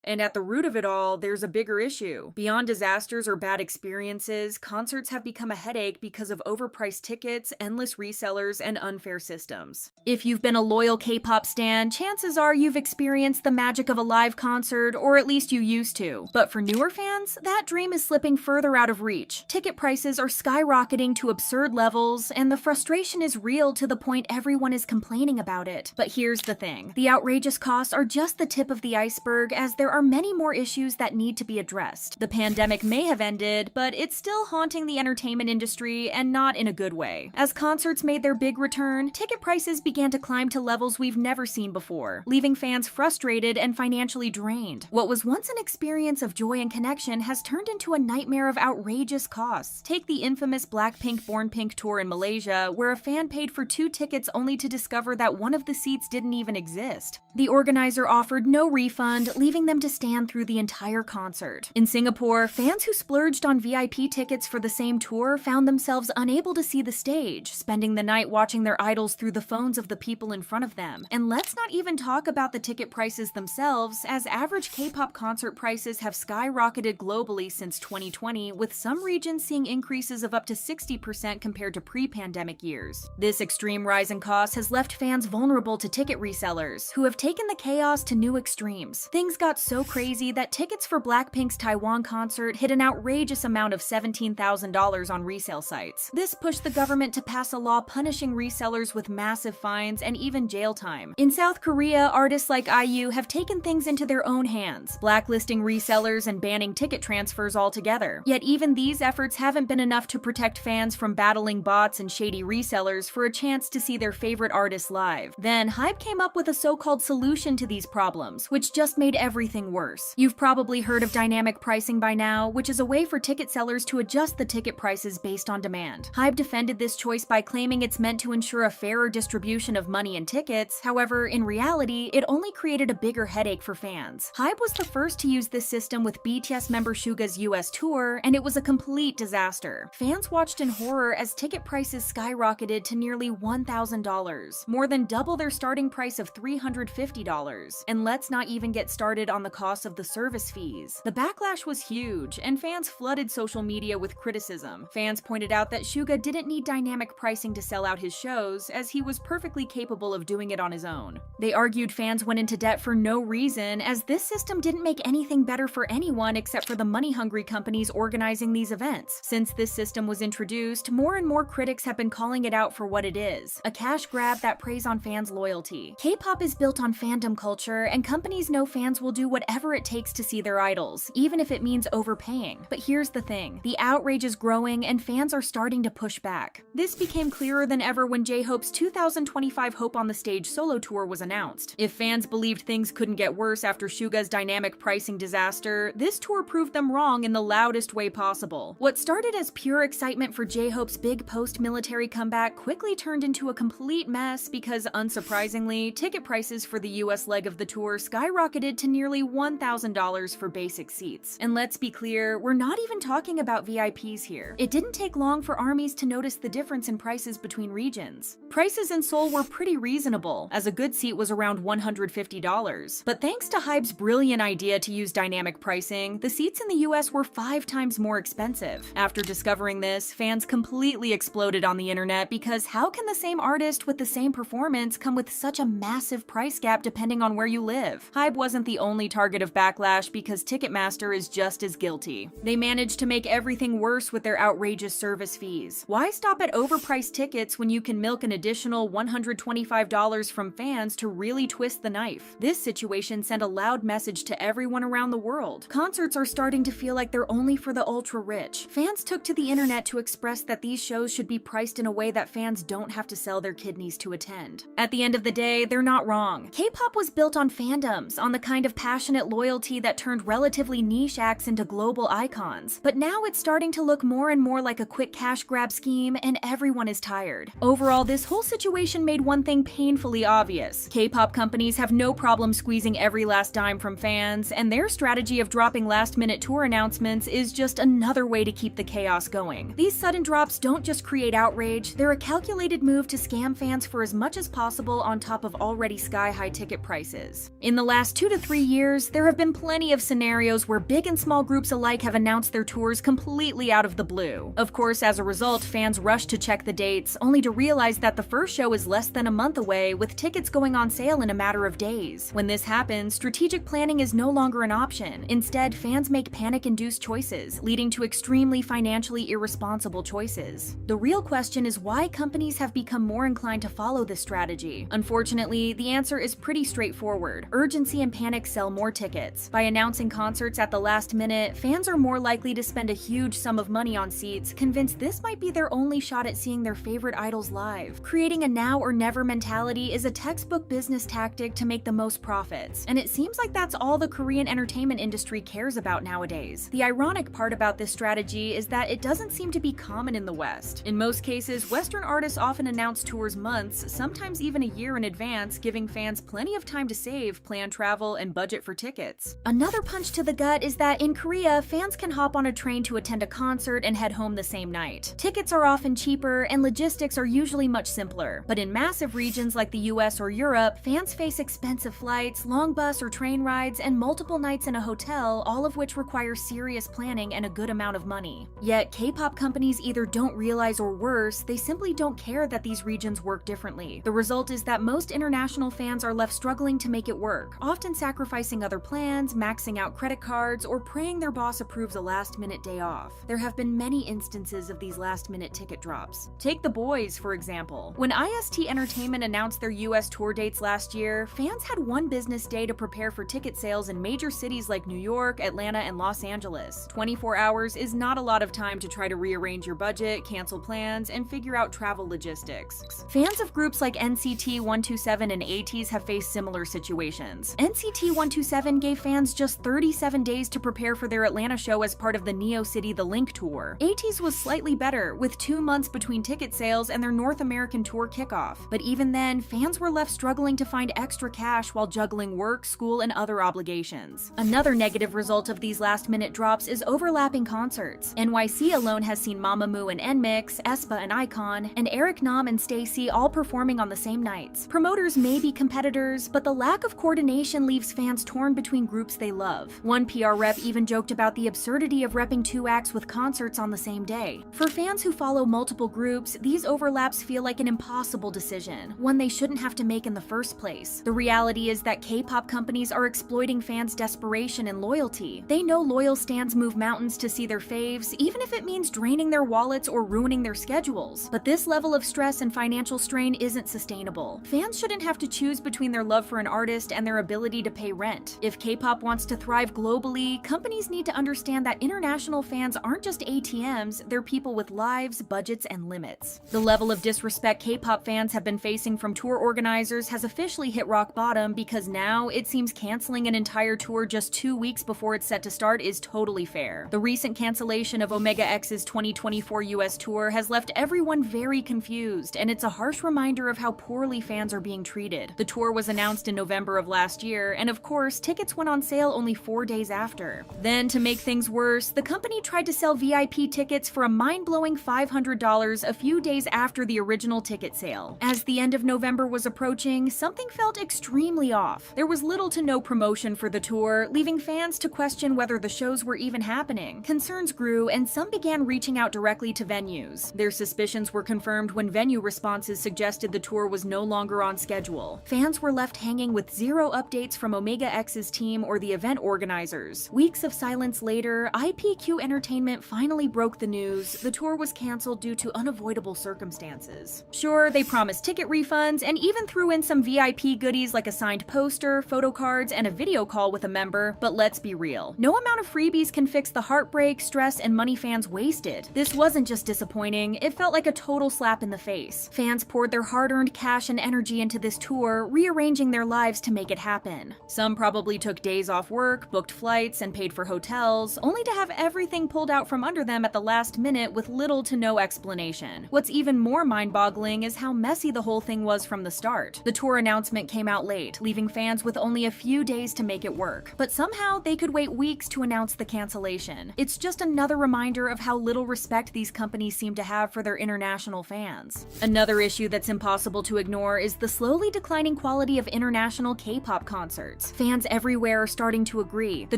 A: And at the root of it all, there's a bigger issue. Beyond disasters or bad experiences, concerts have become a headache because of overpriced tickets, endless resellers, and unfair systems. If you've been a loyal K-pop stan, chances are you've experienced the magic of a live concert, or at least you used to. But for newer fans, that dream is slipping further out of reach. Ticket prices are skyrocketing to absurd levels, and the frustration is real to the point everyone is complaining about it. But here's the thing. The outrageous costs are just the tip of the iceberg, as there are many more issues that need to be addressed. The pandemic may have ended, but it's still haunting the entertainment industry, and not in a good way. As concerts made their big return, ticket prices began to climb to levels we've never seen before, leaving fans frustrated and financially drained. What was once an experience of joy and connection has turned into a nightmare of outrageous costs. Take the infamous BLACKPINK Born Pink tour in Malaysia, where a fan paid for 2 tickets only to discover that one of the seats didn't even exist. The organizer offered no refund, leaving them to stand through the entire concert. In Singapore, fans who splurged on VIP tickets for the same tour found themselves unable to see the stage, spending the night watching their idols through the phones of the people in front of them. And let's not even talk about the ticket prices themselves, as average K-pop concert prices have skyrocketed globally since 2020, with some regions seeing increases of up to 60% compared to pre-pandemic years. This extreme rise in costs has left fans vulnerable to ticket resellers, who have taken the chaos to new extremes. Things got so crazy that tickets for BLACKPINK's Taiwan concert hit an outrageous amount of $17,000 on resale sites. This pushed the government to pass a law punishing resellers with massive fines and even jail time. In South Korea, artists like IU have taken things into their own hands, blacklisting resellers and banning ticket transfers altogether. Yet even these efforts haven't been enough to protect fans from battling bots and shady resellers for a chance to see their favorite artists live. Then, HYBE came up with a so-called solution to these problems, which just made everything worse. You've probably heard of dynamic pricing by now, which is a way for ticket sellers to adjust the ticket prices based on demand. HYBE defended this choice by claiming it's meant to ensure a fairer distribution of money and tickets. However, in reality, it only created a bigger headache for fans. HYBE was the first to use this system with BTS member Suga's US tour, and it was a complete disaster. Fans watched in horror as ticket prices skyrocketed to nearly $1,000, more than double their starting price of $350. And let's not even get started on the cost of the service fees. The backlash was huge, and fans flooded social media with criticism. Fans pointed out that Suga didn't need dynamic pricing to sell out his shows, as he was perfectly capable of doing it on his own. They argued fans went into debt for no reason, as this system didn't make anything better for anyone except for the money-hungry companies organizing these events. Since this system was introduced, more and more critics have been calling it out for what it is: a cash grab that preys on fans' loyalty. K-pop is built on fandom culture, and companies know fans will do whatever it takes to see their idols, even if it means overpaying. But here's the thing: the outrage is growing, and fans are starting to push back. This became clearer than ever when J-Hope's 2025 Hope on the Stage solo tour was announced. If fans believed things couldn't get worse after Suga's dynamic pricing disaster, this tour proved them wrong in the loudest way possible. What started as pure excitement for J-Hope's big post-military comeback quickly turned into a complete mess because, unsurprisingly, ticket prices for the US leg of the tour skyrocketed to nearly $1,000 for basic seats. And let's be clear, we're not even talking about VIPs here. It didn't take long for armies to notice the difference in prices between regions. Prices in Seoul were pretty reasonable, as a good seat was around $150. But thanks to HYBE's brilliant idea to use dynamic pricing, the seats in the US were 5 times more expensive. After discovering this, fans completely exploded on the internet because how can the same artist with the same performance come with such a massive price gap depending on where you live? HYBE wasn't the only target of backlash because Ticketmaster is just as guilty. They managed to make everything worse with their outrageous service fees. Why stop at overpriced tickets when you can milk an additional $125 from fans to really twist the knife? This situation sent a loud message to everyone around the world. Concerts are starting to feel like they're only for the ultra-rich. Fans took to the internet to express that these shows should be priced in a way that fans don't have to sell their kidneys to attend. At the end of the day, they're not wrong. K-pop was built on fandoms, on the kind of passionate loyalty that turned relatively niche acts into global icons. But now it's starting to look more and more like a quick cash grab scheme, and everyone is tired. Overall, this whole situation made one thing painfully obvious: K-pop companies have no problem squeezing every last dime from fans, and their strategy of dropping last-minute tour announcements is just another way to keep the chaos going. These sudden drops don't just create outrage, they're a calculated move to scam fans for as much as possible on top of already sky-high ticket prices. In the last 2 to 3 years, there have been plenty of scenarios where big and small groups alike have announced their tours completely out of the blue. Of course, as a result, fans rush to check the dates, only to realize that the first show is less than a month away, with tickets going on sale in a matter of days. When this happens, strategic planning is no longer an option. Instead, fans make panic-induced choices, leading to extremely financially irresponsible choices. The real question is why companies have become more inclined to follow this strategy. Unfortunately, the answer is pretty straightforward. Urgency and panic sell more tickets. By announcing concerts at the last minute, fans are more likely to spend a huge sum of money on seats, convinced this might be their only shot at seeing their favorite idols live. Creating a now or never mentality is a textbook business tactic to make the most profits, and it seems like that's all the Korean entertainment industry cares about nowadays. The ironic part about this strategy is that it doesn't seem to be common in the West. In most cases, Western artists often announce tours months, sometimes even a year in advance, giving fans plenty of time to save, plan travel, and budget for for tickets. Another punch to the gut is that in Korea, fans can hop on a train to attend a concert and head home the same night. Tickets are often cheaper and logistics are usually much simpler. But in massive regions like the US or Europe, fans face expensive flights, long bus or train rides, and multiple nights in a hotel, all of which require serious planning and a good amount of money. Yet, K-pop companies either don't realize or worse, they simply don't care that these regions work differently. The result is that most international fans are left struggling to make it work, often sacrificing other plans, maxing out credit cards, or praying their boss approves a last-minute day off. There have been many instances of these last-minute ticket drops. Take the Boyz, for example. When IST Entertainment announced their US tour dates last year, fans had one business day to prepare for ticket sales in major cities like New York, Atlanta, and Los Angeles. 24 hours is not a lot of time to try to rearrange your budget, cancel plans, and figure out travel logistics. Fans of groups like NCT 127 and ATEEZ have faced similar situations. NCT 127 gave fans just 37 days to prepare for their Atlanta show as part of the Neo City The Link tour. ATEEZ was slightly better, with 2 months between ticket sales and their North American tour kickoff. But even then, fans were left struggling to find extra cash while juggling work, school, and other obligations. Another negative result of these last-minute drops is overlapping concerts. NYC alone has seen MAMAMOO and NMIXX, aespa and iKON, and Eric Nam and Stacey all performing on the same nights. Promoters may be competitors, but the lack of coordination leaves fans torn between groups they love. One PR rep even joked about the absurdity of repping 2 acts with concerts on the same day. For fans who follow multiple groups, these overlaps feel like an impossible decision, one they shouldn't have to make in the first place. The reality is that K-pop companies are exploiting fans' desperation and loyalty. They know loyal stans move mountains to see their faves, even if it means draining their wallets or ruining their schedules. But this level of stress and financial strain isn't sustainable. Fans shouldn't have to choose between their love for an artist and their ability to pay rent. If K-pop wants to thrive globally, companies need to understand that international fans aren't just ATMs, they're people with lives, budgets, and limits. The level of disrespect K-pop fans have been facing from tour organizers has officially hit rock bottom because now it seems canceling an entire tour just 2 weeks before it's set to start is totally fair. The recent cancellation of Omega X's 2024 US tour has left everyone very confused, and it's a harsh reminder of how poorly fans are being treated. The tour was announced in November of last year, and of course, tickets went on sale only 4 days after. Then, to make things worse, the company tried to sell VIP tickets for a mind-blowing $500 a few days after the original ticket sale. As the end of November was approaching, something felt extremely off. There was little to no promotion for the tour, leaving fans to question whether the shows were even happening. Concerns grew, and some began reaching out directly to venues. Their suspicions were confirmed when venue responses suggested the tour was no longer on schedule. Fans were left hanging with zero updates from Omega X's team or the event organizers. Weeks of silence later, IPQ Entertainment finally broke the news. The tour was canceled due to unavoidable circumstances. Sure, they promised ticket refunds and even threw in some VIP goodies like a signed poster, photo cards, and a video call with a member, but let's be real. No amount of freebies can fix the heartbreak, stress, and money fans wasted. This wasn't just disappointing, it felt like a total slap in the face. Fans poured their hard-earned cash and energy into this tour, rearranging their lives to make it happen. Some probably took days off work, booked flights, and paid for hotels, only to have everything pulled out from under them at the last minute with little to no explanation. What's even more mind-boggling is how messy the whole thing was from the start. The tour announcement came out late, leaving fans with only a few days to make it work. But somehow, they could wait weeks to announce the cancellation. It's just another reminder of how little respect these companies seem to have for their international fans. Another issue that's impossible to ignore is the slowly declining quality of international K-pop concerts. Fans everywhere are starting to agree. The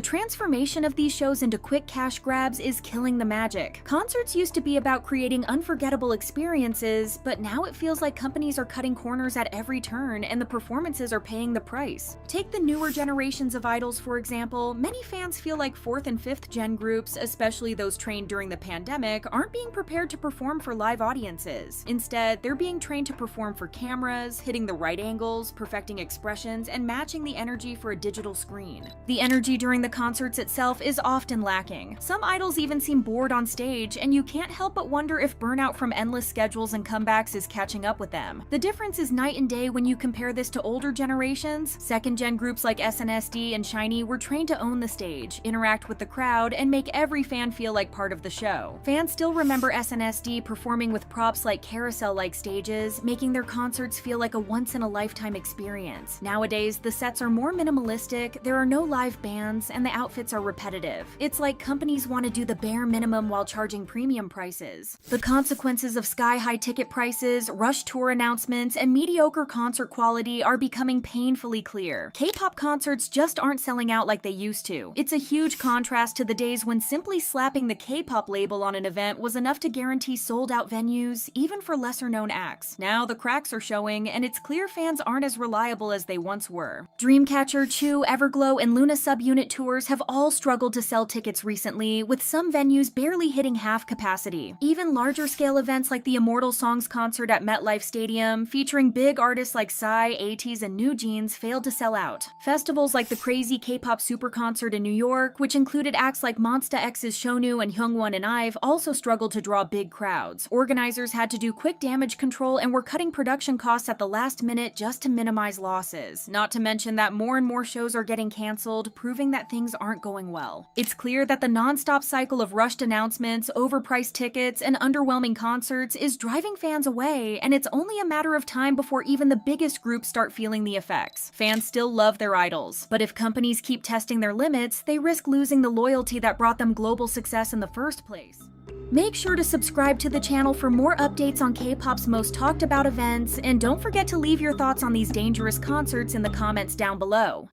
A: transformation of these shows into quick cash grabs is killing the magic. Concerts used to be about creating unforgettable experiences, but now it feels like companies are cutting corners at every turn and the performances are paying the price. Take the newer generations of idols, for example. Many fans feel like 4th and 5th gen groups, especially those trained during the pandemic, aren't being prepared to perform for live audiences. Instead, they're being trained to perform for cameras, hitting the right angles, perfecting expressions, and matching the energy for a digital screen. The energy during the concerts itself is often lacking. Some idols even seem bored on stage, and you can't help but wonder if burnout from endless schedules and comebacks is catching up with them. The difference is night and day when you compare this to older generations. Second-gen groups like SNSD and SHINee were trained to own the stage, interact with the crowd, and make every fan feel like part of the show. Fans still remember SNSD performing with props like carousel-like stages, making their concerts feel like a once-in-a-lifetime experience. Nowadays, the sets are more minimalist realistic, there are no live bands, and the outfits are repetitive. It's like companies want to do the bare minimum while charging premium prices. The consequences of sky-high ticket prices, rushed tour announcements, and mediocre concert quality are becoming painfully clear. K-pop concerts just aren't selling out like they used to. It's a huge contrast to the days when simply slapping the K-pop label on an event was enough to guarantee sold-out venues, even for lesser-known acts. Now the cracks are showing, and it's clear fans aren't as reliable as they once were. Dreamcatcher, Chu, Everglow, and LOONA subunit tours have all struggled to sell tickets recently, with some venues barely hitting half capacity. Even larger-scale events like the Immortal Songs concert at MetLife Stadium, featuring big artists like Psy, ATEEZ, and NewJeans, failed to sell out. Festivals like the crazy K-pop super concert in New York, which included acts like MONSTA X's Seohyun and Hyunwon and IVE, also struggled to draw big crowds. Organizers had to do quick damage control and were cutting production costs at the last minute just to minimize losses. Not to mention that more and more shows are getting cancelled, proving that things aren't going well. It's clear that the non-stop cycle of rushed announcements, overpriced tickets, and underwhelming concerts is driving fans away, and it's only a matter of time before even the biggest groups start feeling the effects. Fans still love their idols, but if companies keep testing their limits, they risk losing the loyalty that brought them global success in the first place. Make sure to subscribe to the channel for more updates on K-pop's most talked about events, and don't forget to leave your thoughts on these dangerous concerts in the comments down below.